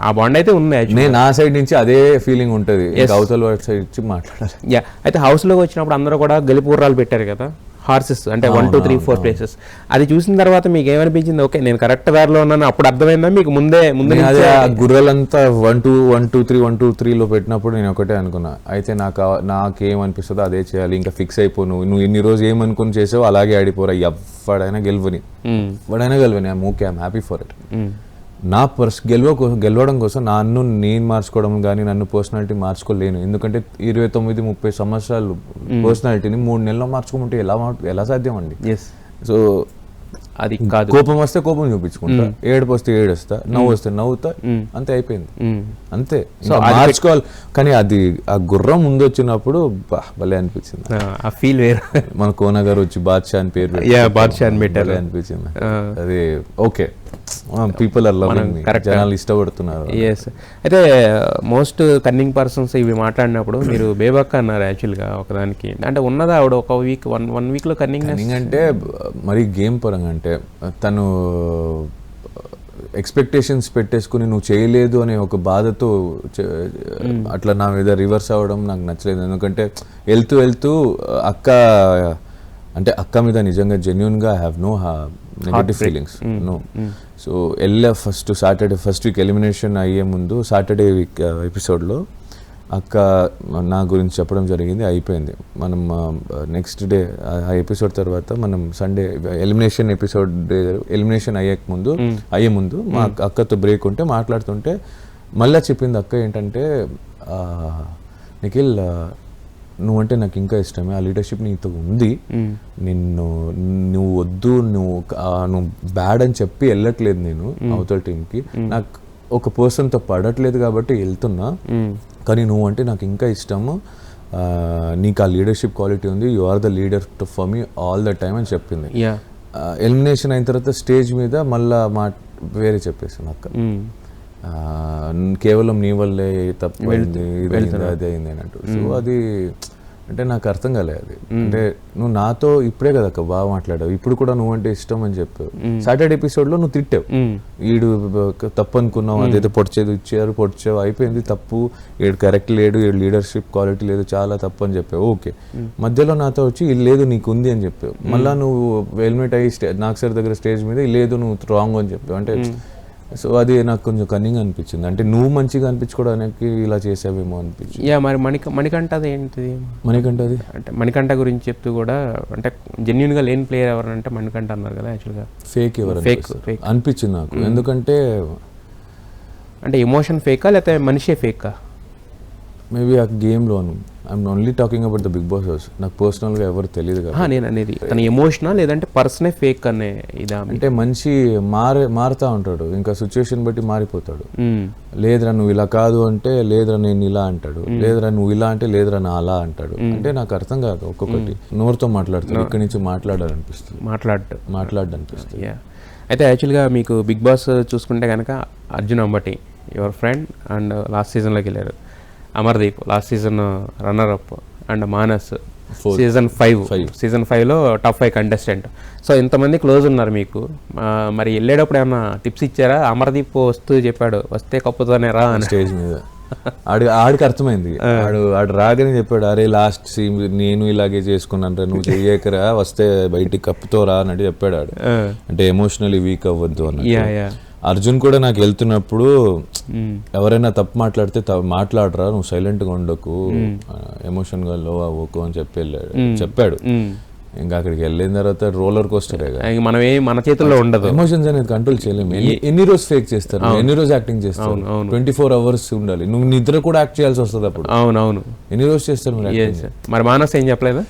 ఆ బాండ్ అయితే ఉంది. నేను నా సైడ్ నుంచి అదే ఫీలింగ్ ఉంటుంది, అవతల సైడ్ నుంచి మాట్లాడాలి. అయితే హౌస్ లోకి వచ్చినప్పుడు అందరూ కూడా గెలుపుర్రాలు పెట్టారు కదా, హార్సెస్ అంటే 1, 2, 3, 4 ప్లేసెస్. అది చూసిన తర్వాత మీకు ఏమనిపించింది? ఓకే నేను కరెక్ట్ దారిలో ఉన్నాను అప్పుడు అర్థమైందా మీకు? ముందే గుర్రెలంతా 1, 2, 3, 1, 2, 3 పెట్టినప్పుడు నేను ఒకటే అనుకున్నా, అయితే నాకేమనిపిస్తుందో అదే చేయాలి, ఇంకా ఫిక్స్ అయిపో. నువ్వు ఇన్ని రోజు ఏమనుకుని చేసావు అలాగే ఆడిపోరా, ఎవడైనా గెలవని I'm okay, I'm happy for it. నా గెలవడం కోసం నేను మార్చుకోవడం కానీ నన్ను పర్సనాలిటీ మార్చుకోలేను. ఎందుకంటే 29-30 సంవత్సరాలు పర్సనాలిటీని 3 నెలల్లో మార్చుకోమంటే ఎలా సాధ్యం అండి? సో అది కాదు. కోపం వస్తే కోపం చూపించుకుంటా, ఏడుపు వస్తే ఏడుస్తా, నవ్వు వస్తే నవ్వుతా, అంతే అయిపోయింది అంతే. మార్చుకోవాలి. కానీ అది ఆ గుర్రం ముందు వచ్చినప్పుడు భలే అనిపించింది. ఆ ఫీల్ వేరు. మన కోన గారు వచ్చి బాద్షా అని పేరు పెట్టారు అనిపించింది. అది okay, people are loving me, జనాలు ఇష్టపడుతున్నారు. అయితే మోస్ట్ కన్నింగ్ పర్సన్స్ ఇవి మాట్లాడినప్పుడు మీరు బేబక్క అన్నారు యాక్చువల్గా ఒకదానికి. అంటే ఉన్నదా ఆవిడ ఒక వీక్ 1 వీక్లో కన్నింగ్ అంటే మరి గేమ్ పరంగా అంటే తను ఎక్స్పెక్టేషన్స్ పెట్టేసుకుని నువ్వు చేయలేదు అనే ఒక బాధతో అట్లా నా మీద రివర్స్ అవ్వడం నాకు నచ్చలేదు. ఎందుకంటే వెళ్తూ అక్క మీద నిజంగా జెన్యూన్గా I have no negative feelings no. So first week elimination అయ్యే ముందు సాటర్డే వీక్ ఎపిసోడ్లో అక్క నా గురించి చెప్పడం జరిగింది, అయిపోయింది. మనం నెక్స్ట్ డే ఆ ఎపిసోడ్ తర్వాత మనం సండే ఎలిమినేషన్ అయ్యే ముందు మా అక్కతో బ్రేక్ ఉంటే మాట్లాడుతుంటే మళ్ళీ చెప్పింది అక్క ఏంటంటే, నిఖిల్ నువ్వంటే నాకు ఇంకా ఇష్టమే, ఆ లీడర్షిప్ నీతో ఉంది, నువ్వు వద్దు, నువ్వు బ్యాడ్ అని చెప్పి వెళ్ళట్లేదు నేను అవతల టీంకి, నాకు ఒక పర్సన్తో పడట్లేదు కాబట్టి వెళ్తున్నా, కానీ నువ్వు అంటే నాకు ఇంకా ఇష్టము, నీకు ఆ లీడర్షిప్ క్వాలిటీ ఉంది, you are the leader for me all the time అని చెప్పింది. ఎలిమినేషన్ అయిన తర్వాత స్టేజ్ మీద మళ్ళా వేరే చెప్పేసింది అక్క, కేవలం నీ వల్లే తప్పు అయింది, ఇది అయింది, అది అయింది అన్నట్టు. సో అది అంటే నాకు అర్థం కాలేదు అది. అంటే నువ్వు నాతో ఇప్పుడే కదా అక్క బాగా మాట్లాడావు, ఇప్పుడు కూడా నువ్వంటే ఇష్టం అని చెప్పావు. సాటర్డే ఎపిసోడ్లో నువ్వు తిట్టావు, ఈడు తప్పు అనుకున్నావు, అదేదో పొడిచావు అయిపోయింది, తప్పు, ఈడు కరెక్ట్ లేడు, ఈడు లీడర్షిప్ క్వాలిటీ లేదు, చాలా తప్పు అని చెప్పావు. ఓకే, మధ్యలో నాతో వచ్చి ఇది లేదు నీకు ఉంది అని చెప్పావు. మళ్ళీ నువ్వు హెల్మెట్ అయ్యి నాగ్ సార్ దగ్గర స్టేజ్ మీద లేదు నువ్వు రాంగ్ అని చెప్పావు. అంటే సో అది నాకు కొంచెం కన్నింగ్ అనిపించింది. అంటే నువ్వు మంచిగా అనిపించుకోవడానికి ఇలా చేసావేమో అనిపించింది. యా, మరి మణికంఠది ఏంటిది? మణికంఠది అంటే మణికంఠ గురించి చెప్తూ కూడా అంటే జెన్యున్గా లేని ప్లేయర్ ఎవరంటే మణికంఠ అన్నారు కదా. యాక్చువల్గా ఫేక్ ఎవరు అనిపించింది నాకు. ఎందుకంటే అంటే ఎమోషన్ ఫేకా లేకపోతే మనిషే ఫేకా? మేబీ ఆ గేమ్లోను. I'm only talking about the Bigg Boss house. నాకు పర్సనల్గా ఎవరు తెలియదు కదా. నేను అనేది తన ఎమోషనా లేదంటే పర్సనే ఫేక్ అనే ఇదా? అంటే మనిషి మారుతా ఉంటాడు, ఇంకా సిచ్యువేషన్ బట్టి మారిపోతాడు. లేదురా నువ్వు ఇలా కాదు అంటే లేదురా నేను ఇలా అంటాడు, లేదురా నువ్వు ఇలా అంటే లేదురా నా అలా అంటాడు. అంటే నాకు అర్థం కాదు, ఒక్కొక్కటి నోరుతో మాట్లాడుతాడు, ఇక్కడి నుంచి మాట్లాడాలనిపిస్తుంది, మాట్లాడాలనిపిస్తుంది. అయితే యాక్చువల్గా మీకు బిగ్ బాస్ చూసుకుంటే కనుక Arjun Ambati your friend and last సీజన్లోకి వెళ్ళారు. Amardeep last season runner up and Manas season 5లో టాప్ 5 కంటెస్టెంట్. సో ఇంతమంది క్లోజ్ ఉన్నారు మీకు. మరి వెళ్ళేటప్పుడు ఏమన్నా టిప్స్ ఇచ్చారా? అమర్దీప్ వస్తూ చెప్పాడు వస్తే కప్పుతోనే రా అని స్టేజ్ మీద. ఆడికి అర్థమైంది, ఆడు రాగానే చెప్పాడు, అరే లాస్ట్ సీన్ నేను ఇలాగే చేసుకున్నాను, నువ్వు చెయ్యకరా, వస్తే బయటికి కప్పుతో రా అన్నట్టు చెప్పాడు ఆడు. అంటే ఎమోషనలీ వీక్ అవ్వద్దు అన్నట్టు. అర్జున్ కూడా నాకు వెళ్తున్నప్పుడు ఎవరైనా తప్పు మాట్లాడితే మాట్లాడరా, నువ్వు సైలెంట్గా ఉండకు, ఎమోషన్గా లో అవ్వకు అని చెప్పాడు. ఇంకా అక్కడికి వెళ్ళిన తర్వాత రోలర్ కోస్టర్ మన చేతుల్లో ఉండదు, ఎమోషన్స్ అనేది కంట్రోల్ చేయలేము. ఎన్ని రోజు ఫేక్ చేస్తారు, ఎన్ని రోజు యాక్టింగ్ చేస్తారు, 24 hours ఉండాలి, నువ్వు నిద్ర కూడా యాక్ట్ చేయాల్సి వస్తుంది అప్పుడు. అవునవును, ఎన్ని రోజు చేస్తారు మరి మానస్ ఏం చెప్పలేదా?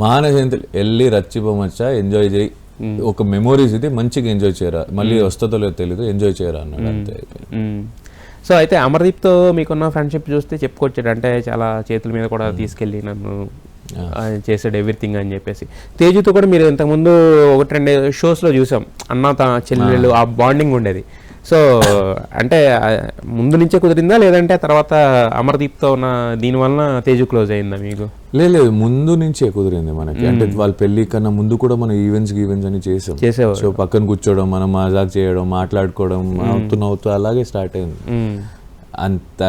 మానస్ ఏం వెళ్ళి రచ్చిపోమచ్చా, ఎంజాయ్ చేయి, ఒక మెమోరీస్ ఇది, మంచిగా ఎంజాయ్ చేయరా, మళ్ళీ వస్తుందో లేదో తెలీదు, ఎంజాయ్ చేయరా అన్నాడు, అంతే. సో అయితే అమర్దీప్తో మీకున్న ఫ్రెండ్షిప్ చూస్తే చెప్పుకొచ్చాడు, అంటే చాలా చేతుల మీద కూడా తీసుకెళ్ళి నన్ను చేసాడు ఎవ్రీథింగ్ అని చెప్పేసి. తేజుతో కూడా మీరు ఇంతకుముందు 1-2 షోస్లో చూసాం, అన్న చెల్లెళ్ళు ఆ బాండింగ్ ఉండేది. సో అంటే ముందు నుంచే కుదిరిందా లేదంటే తర్వాత అమర్దీప్తో ఉన్న దీనివల్ల తేజు క్లోజ్ అయిందా మీకు? లేదు, ముందు నుంచే కుదిరింది మనకి. అంటే వాళ్ళ పెళ్లి కన్నా ముందు కూడా మనం ఈవెంట్స్ అని చేసేవారు. సో పక్కన కూర్చోవడం, మనం మజాక్ చేయడం, మాట్లాడుకోవడం, అవుతూ అలాగే స్టార్ట్ అయింది. అంత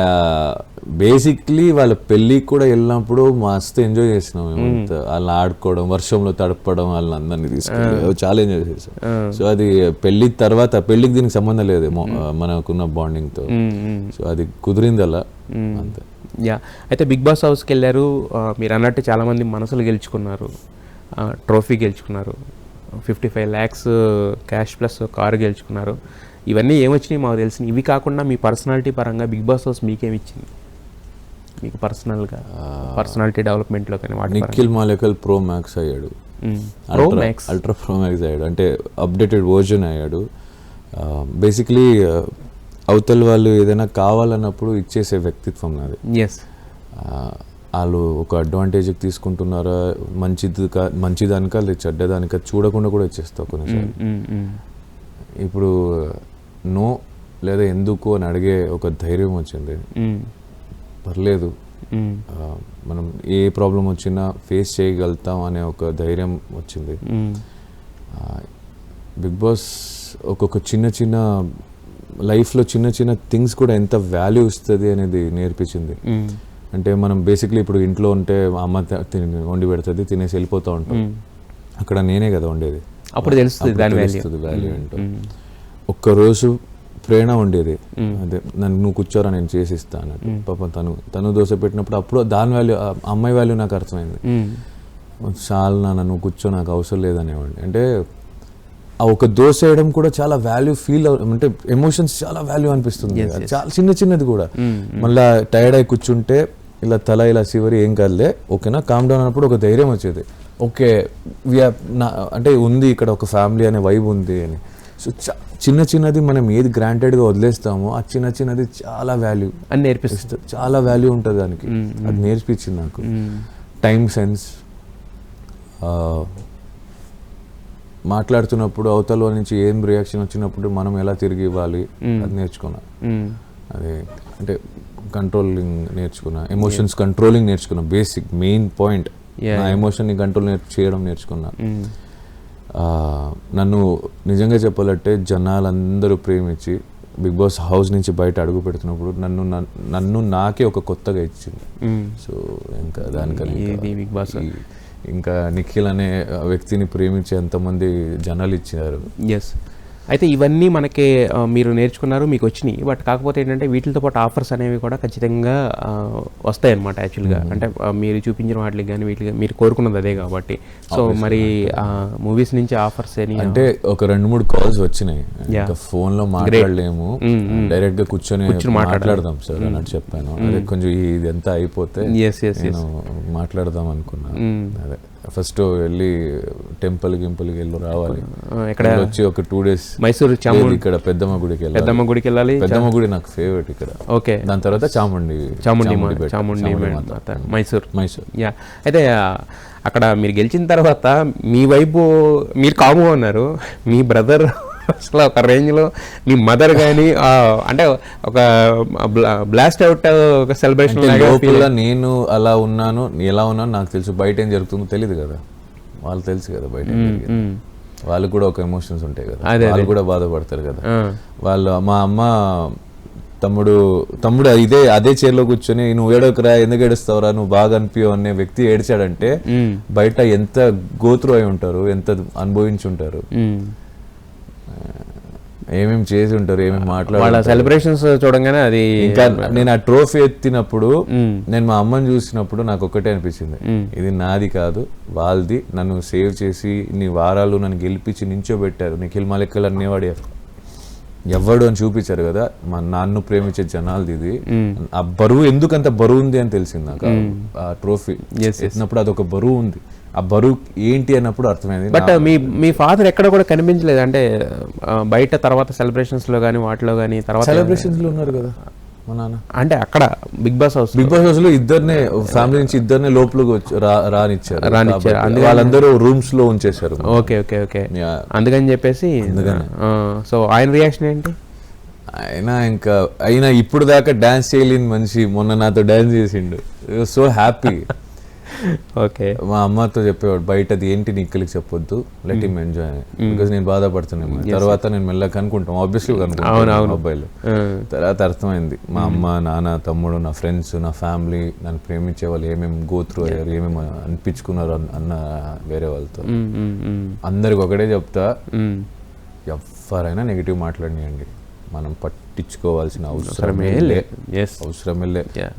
బేసిక్లీ వాళ్ళ పెళ్ళికి కూడా వెళ్ళినప్పుడు మస్తు ఎంజాయ్ చేసినాం మేము. వాళ్ళని ఆడుకోవడం, వర్షంలో తడపడం, వాళ్ళని అందరినీ తీసుకెళ్ళి చాలా ఎంజాయ్ చేసాం. సో అది పెళ్లి తర్వాత, పెళ్లికి దీనికి సంబంధం లేదు మనకున్న బాండింగ్తో. సో అది కుదిరింది అలా, అంతే. యా, అయితే బిగ్ బాస్ హౌస్కి వెళ్ళారు, మీరు అన్నట్టు చాలామంది మనసులు గెలుచుకున్నారు, ట్రోఫీ గెలుచుకున్నారు, 55 lakhs క్యాష్ ప్లస్ కారు గెలుచుకున్నారు. ఇవన్నీ ఏమొచ్చినాయి మాకు తెలిసింది. ఇవి కాకుండా మీ పర్సనాలిటీ పరంగా బిగ్ బాస్ హౌస్ మీకేమిచ్చింది? మీకు పర్సనల్గా పర్సనాలిటీ డెవలప్మెంట్లో కానీ నిఖిల్ మాలేకల్ Pro Max అయ్యాడు, అల్ట్రా Pro Max అయ్యాడు, అంటే అప్డేటెడ్ వర్జన్ అయ్యాడు. బేసిక్లీ అవతల వాళ్ళు ఏదైనా కావాలన్నప్పుడు ఇచ్చేసే వ్యక్తిత్వం నాది. వాళ్ళు ఒక అడ్వాంటేజ్కి తీసుకుంటున్నారా, మంచిదానికా లేదా చెడ్డదానికా చూడకుండా కూడా ఇచ్చేస్తావు కొన్నిసార్లు. ఇప్పుడు నో లేదా ఎందుకు అని అడిగే ఒక ధైర్యం వచ్చింది. పర్లేదు, మనం ఏ ప్రాబ్లం వచ్చినా ఫేస్ చేయగలుగుతాం అనే ఒక ధైర్యం వచ్చింది. బిగ్ బాస్ ఒక్కొక్క చిన్న లైఫ్లో చిన్న థింగ్స్ కూడా ఎంత వాల్యూ ఇస్తుంది అనేది నేర్పించింది. అంటే మనం బేసిక్లీ ఇప్పుడు ఇంట్లో ఉంటే అమ్మ వండి పెడుతుంది, తినేసి వెళ్ళిపోతూ ఉంటాం. అక్కడ నేనే కదా వండేది, అప్పుడు తెలుస్తుంది వాల్యూ ఏంటో. ఒక్కరోజు ప్రేరణ ఉండేది, అదే నన్ను నువ్వు కూర్చోరా నేను చేసిస్తా అన్నట్టు. పాపం తను దోశ పెట్టినప్పుడు అప్పుడు దాని వాల్యూ, అమ్మాయి వాల్యూ నాకు అర్థమైంది. చాలా నాన్న నువ్వు కూర్చో, నాకు అవసరం లేదనేవాడిని. అంటే ఆ ఒక దోశ వేయడం కూడా చాలా వాల్యూ ఫీల్, అంటే ఎమోషన్స్ చాలా వాల్యూ అనిపిస్తుంది. చాలా చిన్నది కూడా. మళ్ళీ టైర్డ్ అయి కూర్చుంటే ఇలా తల ఇలా చివరి ఏం కాదులే, ఓకేనా, కామ్ డౌన్ అన్నప్పుడు ఒక ధైర్యం వచ్చేది. ఓకే అంటే ఉంది ఇక్కడ ఒక ఫ్యామిలీ అనే వైబ్ ఉంది అని. సో చిన్నది మనం ఏది గ్రాంటెడ్గా వదిలేస్తామో ఆ చిన్నది చాలా వాల్యూ అని నేర్పిస్తుంది, చాలా వాల్యూ ఉంటుంది దానికి. అది నేర్పించింది నాకు. టైం సెన్స్, మాట్లాడుతున్నప్పుడు అవతల నుంచి ఏం రియాక్షన్ వచ్చినప్పుడు మనం ఎలా తిరిగి ఇవ్వాలి, అది నేర్చుకున్నాను. అది అంటే కంట్రోలింగ్ నేర్చుకున్నా, ఎమోషన్స్ కంట్రోలింగ్ నేర్చుకున్నా. బేసిక్ మెయిన్ పాయింట్ నా ఎమోషన్ని కంట్రోల్ చేయడం నేర్చుకున్నా. నన్ను నిజంగా చెప్పాలంటే జనాలందరూ ప్రేమించి బిగ్ బాస్ హౌస్ నుంచి బయట అడుగు పెడుతున్నప్పుడు నన్ను నాకే ఒక కొత్తగా ఇచ్చింది. సో ఇంకా దానికన్నా బిగ్ బాస్ ఇంకా నిఖిల్ అనే వ్యక్తిని ప్రేమించే ఎంతమంది జనాలు ఇచ్చినారు. ఎస్. అయితే ఇవన్నీ మనకి మీరు నేర్చుకున్నారు, మీకు వచ్చినాయి. బట్ కాకపోతే ఏంటంటే వీటితో పాటు ఆఫర్స్ అనేవి కూడా ఖచ్చితంగా వస్తాయి అన్నమాట. యాక్చువల్గా అంటే మీరు చూపించిన వాటికి కానీ వీటికి మీరు కోరుకున్నది అదే కాబట్టి. సో మరి మూవీస్ నుంచి ఆఫర్స్ అని అంటే ఒక 2-3 కాల్స్ వచ్చినాయి. ఇంకా ఫోన్ లో మాట్లాడలేము, డైరెక్ట్ గా కూర్చొని మాట్లాడదాం సార్ అని చెప్పాను. అదే కొంచెం ఇదంతా అయిపోతే నేను మాట్లాడదాం అనుకున్నా. అదే ఫస్ట్ వెళ్ళి టెంపుల్ గింపుల్కి వెళ్ళి రావాలి. ఇక్కడ వచ్చి ఒక 2 days మైసూరు ఇక్కడ పెద్దమ్మ గుడికి వెళ్ళాలి. పెద్దమ్మ గుడి నాకు ఫేవరెట్ ఇక్కడ. ఓకే. దాని తర్వాత చాముండి మైసూర్. యా. అయితే అక్కడ మీరు గెలిచిన తర్వాత మీ వైపు మీరు కాముగా ఉన్నారు, మీ బ్రదర్ అసలు ఒక రేంజ్లో, మీ మదర్ కానీ అంటే ఒక బ్లాస్ట్ అవుట్ ఒక సెలబ్రేషన్. నేను అలా ఉన్నాను, ఎలా ఉన్నాను నాకు తెలుసు. బయట ఏం జరుగుతుందో తెలియదు కదా, వాళ్ళు తెలుసు కదా బయట. వాళ్ళకు కూడా ఒక ఎమోషన్స్ ఉంటాయి కదా, వాళ్ళు కూడా బాధపడతారు కదా. వాళ్ళు మా అమ్మ తమ్ముడు అదే చైర్లో కూర్చొని నువ్వు ఏడవకురా, ఎందుకు ఏడుస్తావురా, నువ్వు బాగా అనిపించవు అనే వ్యక్తి ఏడ్చాడంటే బయట ఎంత గోత్రు అయి ఉంటారు, ఎంత అనుభవించి ఉంటారు, ఏమేమి చేసి ఉంటారు, ఏమేమి మాట్లాడారు. సెలబ్రేషన్స్ చూడంగానే అది ఇంకా నేను ఆ ట్రోఫీ ఎత్తినప్పుడు నేను మా అమ్మని చూసినప్పుడు నాకు ఒక్కటే అనిపించింది, ఇది నాది కాదు వాళ్ళది. నన్ను సేవ్ చేసి ఇన్ని వారాలు నన్ను గెలిపించి నించోబెట్టారు. నిఖిల్ మలిక్కల్ అనేవాడు ఎవడు అని చూపించారు కదా, మా నన్ను ప్రేమించే జనాలది ఇది. ఆ బరువు ఎందుకంత బరువు ఉంది అని తెలిసింది నాకు. ఆ ట్రోఫీ ఎత్తినప్పుడు అదొక బరువు ఉంది. ఆ బరువు ఏంటి అన్నప్పుడు అర్థమైంది. బట్ మీ ఫాదర్ ఎక్కడ కూడా కనిపించలేదు అంటే బయట తర్వాత సెలబ్రేషన్స్ లో కానీ వాటిలో కానీ. తర్వాత సెలబ్రేషన్స్ లో ఉన్నారు కదా మా నాన్న. అంటే అక్కడ బిగ్ బాస్ హౌస్ లో ఇద్దరినే ఫ్యామిలీ నుంచి ఇద్దరినే లోపలికి రానిచ్చారు. వాళ్ళందరూ రూమ్స్ లో ఉంచేశారు. Okay okay okay. అందుకని చెప్పేసి సో ఆయన రియాక్షన్ ఏంటి? ఆయన ఇప్పుడు దాకా డాన్స్ చేయలేని మనిషి మొన్న నాతో డాన్స్ చేసిండు. So happy. ఓకే. మా అమ్మతో చెప్పేవాడు బయటది ఏంటి నిఖిల్కి చెప్పొద్దు, లెట్ హిమ్ ఎంజాయ్ అని. బికాస్ నేను బాధపడుతున్నాను. తర్వాత నేను మెల్లగా కనుక్కుంటాం, ఆబ్వియస్లీ కనుక్కుంటాను అబ్బాయిలు. తర్వాత అర్థమైంది మా అమ్మ, నాన్న, తమ్ముడు, నా ఫ్రెండ్స్, నా ఫ్యామిలీ, నన్ను ప్రేమించే వాళ్ళు ఏమేమి గోత్రు అయ్యారు, ఏమేమి అనిపించుకున్నారు అన్న వేరే వాళ్ళతో. అందరికి ఒకటే చెప్తా, ఎవరైనా నెగిటివ్ మాట్లాడినాయండి, మనం పట్టించుకోవాల్సిన అవసరమే లే.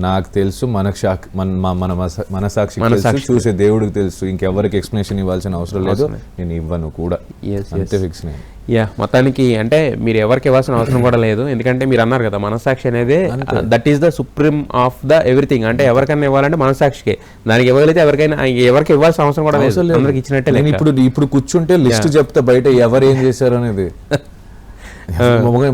నాకు తెలుసు, మన మనసాక్షి చూసే దేవుడికి తెలుసు, ఇంకెవరికి ఎక్స్ప్లెనేషన్ ఇవ్వాల్సిన అవసరం లేదు, నేను ఇవ్వను కూడా. అంతే ఫిక్స్. మొత్తానికి అంటే మీరు ఎవరికి ఇవ్వాల్సిన అవసరం కూడా లేదు. ఎందుకంటే మీరు అన్నారు కదా మనసాక్షి అనేది that is the supreme of the everything. అంటే ఎవరికైనా ఇవ్వాలంటే మనసాక్షికే, దానికి ఇవ్వగలిగితే ఎవరికి ఇవ్వాల్సిన అవసరం కూడా లేదు, అందరికి ఇచ్చినట్టే. ఇప్పుడు కూర్చుంటే లిస్ట్ చెప్తా బయట ఎవరు ఏం చేశారు అనేది.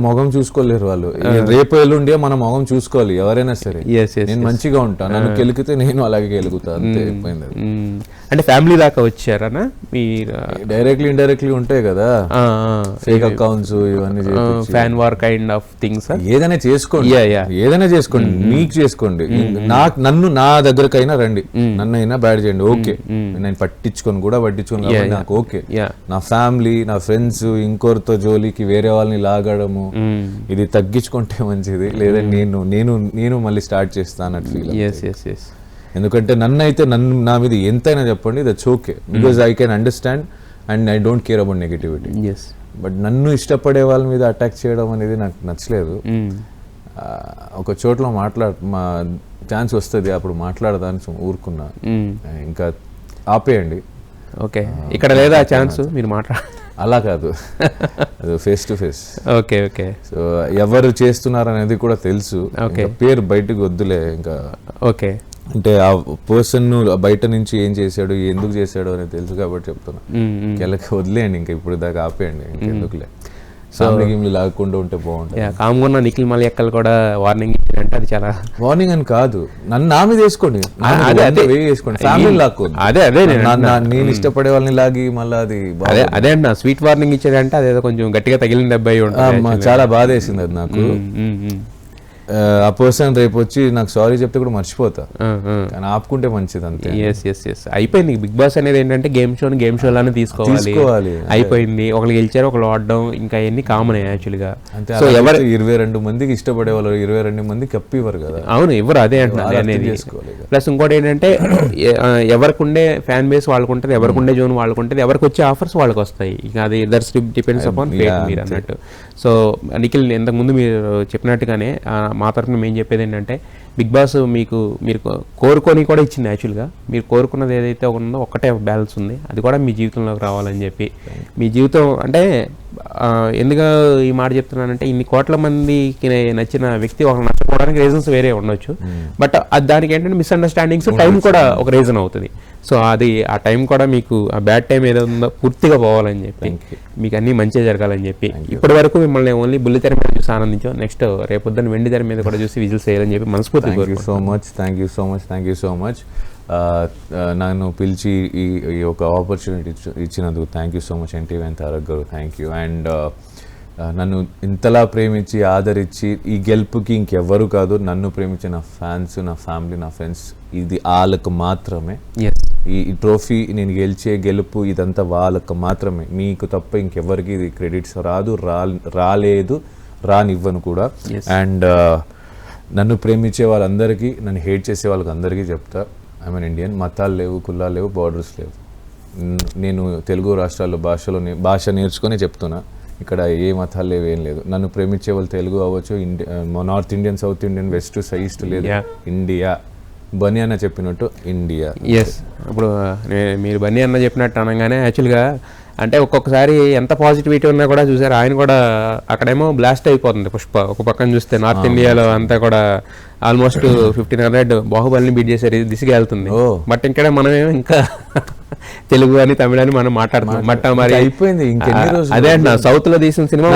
మొగం చూసుకోలేరు వాళ్ళు. రేపు ఎల్లుండి మన మొగం చూసుకోవాలి ఎవరైనా సరే. నేను మంచిగా ఉంటాను, నన్ను గెలికితే నేను అలాగే గెలుగుతా, అంతే అయిపోయింది. అంటే ఫ్యామిలీ దాకా వచ్చారనా మీరు? డైరెక్ట్లీ ఇండైరెక్ట్లీ ఉంటాయి కదా ఫేక్ అకౌంట్స్, ఇవన్నీ fan war kind of things. ఏదైనా చేసుకోండి, మీకు చేసుకోండి. నన్ను నా దగ్గరకైనా రండి, నన్నైనా బ్యాడ్ చేయండి, ఓకే. నేను పట్టించుకోను నాకు ఓకే. నా ఫ్యామిలీ, నా ఫ్రెండ్స్, ఇంకొకరితో జోలికి వేరే వాళ్ళని లాగడము, ఇది తగ్గించుకుంటే మంచిది. లేదా నేను మళ్ళీ స్టార్ట్ చేస్తాను అన్నట్టు ఫీల్. ఎందుకంటే నన్ను నా మీద ఎంతైనా చెప్పండి, that's okay, because I can understand and I don't care about negativity. But నన్ను ఇష్టపడే వాళ్ళ మీద అటాక్ చేయడం అనేది నాకు నచ్చలేదు. ఒక చోట్ల మా ఛాన్స్ వస్తుంది, అప్పుడు మాట్లాడదాని ఊరుకున్నా. ఇంకా ఆపేయండి. ఓకే, ఇక్కడ లేదా ఛాన్స్ మీరు అలా కాదు, అది face to face. Okay okay. So ఎవరు చేస్తున్నారు అనేది కూడా తెలుసు, పేరు బయటకు వద్దులే ఇంకా. ఓకే. అంటే ఆ పర్సన్ బయట నుంచి ఏం చేశాడు, ఎందుకు చేశాడు అనేది తెలుసు కాబట్టి చెప్తున్నా. కెలకి వదిలేయండి, ఇంకా ఇప్పుడు దాకా ఆపేయండి, ఇంకెందుకులే. లాగకుండా ఉంటే బాగుంటుంది. కామ్గా నిఖిల్ మలిక్కల్ కూడా వార్నింగ్ ఇచ్చారంటే అది చాలా వార్నింగ్ అని కాదు, నన్ను ఆమె చేసుకోండి, ఫ్యామిలీ లాక్కోండి. అదే నేను ఇష్టపడే వాళ్ళని లాగి మళ్ళీ అది అదే అన్న స్వీట్ వార్నింగ్ ఇచ్చారంటే అదేదో కొంచెం గట్టిగా తగిలిన దెబ్బ చాలా బాధ వేసింది అది నాకు. ఆ పర్సన్ రేపు వచ్చి నాకు సారీ చెప్తే కూడా మర్చిపోతా, కానీ ఆపుకుంటే మంచిది అంతే. ఎస్ అయిపోయింది. బిగ్ బాస్ అనేది ఏంటంటే గేమ్ షో లానే తీసుకోవాలి. అయిపోయింది. ఒకళ్ళు గెలిచారు, ఒకళ్ళు ఆడడం, ఇంకా అన్ని కామన్ యాక్చువల్గా. అంటే సో ఎవరు 22 మందికి ఇష్టపడే వాళ్ళు 22 మందికి కప్పివ్వరు కదా. అవును, ఎవరు అదే అంటున్నారు అనేది. ప్లస్ ఇంకోటి ఏంటంటే ఎవరికి ఉండే ఫ్యాన్ బేస్ వాళ్ళకు ఉంటుంది, ఎవరికి ఉండే జోన్ వాళ్ళకు ఉంటుంది, ఎవరికి వచ్చే ఆఫర్స్ వాళ్ళకి వస్తాయి. ఇక అది దట్స్ డిపెండ్స్ అపాన్ ఫేట్ మీరు అన్నట్టు. సో నిఖిల్, ఇంతకుముందు మీరు చెప్పినట్టుగానే మా తరఫున మేము చెప్పేది ఏంటంటే బిగ్ బాస్ మీరు కోరుకొని కూడా ఇచ్చింది. యాక్చువల్గా మీరు కోరుకున్నది ఏదైతే ఉందో ఒక్కటే బ్యాలెన్స్ ఉంది, అది కూడా మీ జీవితంలోకి రావాలని చెప్పి. మీ జీవితం అంటే ఎందుకు ఈ మాట చెప్తున్నానంటే ఇన్ని కోట్ల మందికి నచ్చిన వ్యక్తి ఒకరు నచ్చకపోవడానికి రీజన్స్ వేరే ఉండొచ్చు, బట్ దానికి ఏంటంటే మిస్అండర్స్టాండింగ్స్ టైం కూడా ఒక రీజన్ అవుతుంది. సో అది ఆ టైం కూడా మీకు ఆ బ్యాడ్ టైం ఏదో ఉందో పూర్తిగా పోవాలని చెప్పి, మీకు అన్నీ మంచిగా జరగాలని చెప్పి, ఇప్పటి వరకు మిమ్మల్ని ఓన్లీ బుల్లి తెర మీద చూసి ఆనందించాం. నెక్స్ట్ రేపొద్దున వెండి తెర మీద కూడా చూసి విజిల్స్ చేయాలని చెప్పి మనస్ఫూర్తి. థ్యాంక్ యూ సో మచ్ నన్ను పిలిచి ఈ ఒక ఆపర్చునిటీ ఇచ్చినందుకు thank you so much NTV and Tarak గారు, థ్యాంక్ యూ. అండ్ నన్ను ఇంతలా ప్రేమించి ఆదరించి ఈ గెలుపుకి ఇంకెవ్వరు కాదు, నన్ను ప్రేమించే నా ఫ్యాన్స్, నా ఫ్యామిలీ, నా ఫ్రెండ్స్, ఇది వాళ్ళకు మాత్రమే. ఈ ట్రోఫీ నేను గెలిచే గెలుపు ఇదంతా వాళ్ళకు మాత్రమే, మీకు తప్ప ఇంకెవ్వరికి ఇది క్రెడిట్స్ రాలేదు, రానివ్వను కూడా. అండ్ నన్ను ప్రేమించే వాళ్ళందరికీ, నన్ను హేట్ చేసే వాళ్ళకి అందరికీ చెప్తా, ఐఎమ్ అన్ ఇండియన్. మతాలు లేవు, కులాలు లేవు, బార్డర్స్ లేవు. నేను తెలుగు రాష్ట్రాల్లో భాష నేర్చుకొని చెప్తున్నా, ఇక్కడ ఏ మతాలు లేవు, ఏం లేదు. నన్ను ప్రేమించే వాళ్ళు తెలుగు అవ్వచ్చు, north Indian, south Indian, west, east లేదు, ఇండియా. బన్నీ అన్న చెప్పినట్టు ఇండియా. ఎస్, ఇప్పుడు మీరు బన్నీ అన్న చెప్పినట్టు అనగానే యాక్చువల్గా అంటే ఒక్కొక్కసారి ఎంత పాజిటివిటీ ఉన్నా కూడా చూసారు, ఆయన కూడా అక్కడేమో బ్లాస్ట్ అయిపోతుంది పుష్ప. ఒక పక్కన చూస్తే నార్త్ ఇండియాలో అంతా కూడా ఆల్మోస్ట్ 1500 బాహుబలిని బీట్ చేసే దిశగా వెళ్తుంది. బట్ ఇక్కడ మనమేమో ఇంకా తెలుగు అని తమిళ అని మనం మాట్లాడుతున్నాం. బట్ మరి అయిపోయింది. అదే అంట సౌత్ లో తీసిన సినిమా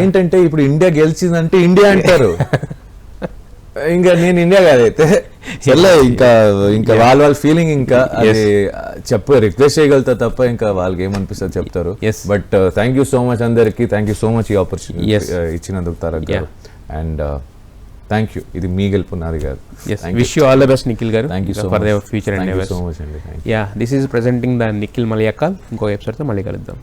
ఏంటంటే ఇప్పుడు ఇండియా గెలిచిందంటే ఇండియా అంటారు, ఇంకా నేను ఇండియా కాదైతే ఇంకా వాళ్ళ ఫీలింగ్ ఇంకా అది రిక్వెస్ట్ చేయగలుగుతా తప్ప ఇంకా వాళ్ళకి ఏమనిపిస్తుంది చెప్తారు. But thank you so much అందరికి, థ్యాంక్ యూ సో మచ్ ఈ ఆపర్చునిటీ ఇచ్చినందుకు తారక్ గారు. అండ్ థ్యాంక్ యూ, ఇది మీ గెలుపు, నాది కాదు. Wish you all the best Nikhil garu for your future and so much అండి. This is presenting the Nikhil Maliyakkal. ఇంకో ఎపిసోడ్తో మళ్ళీ కలుద్దాం.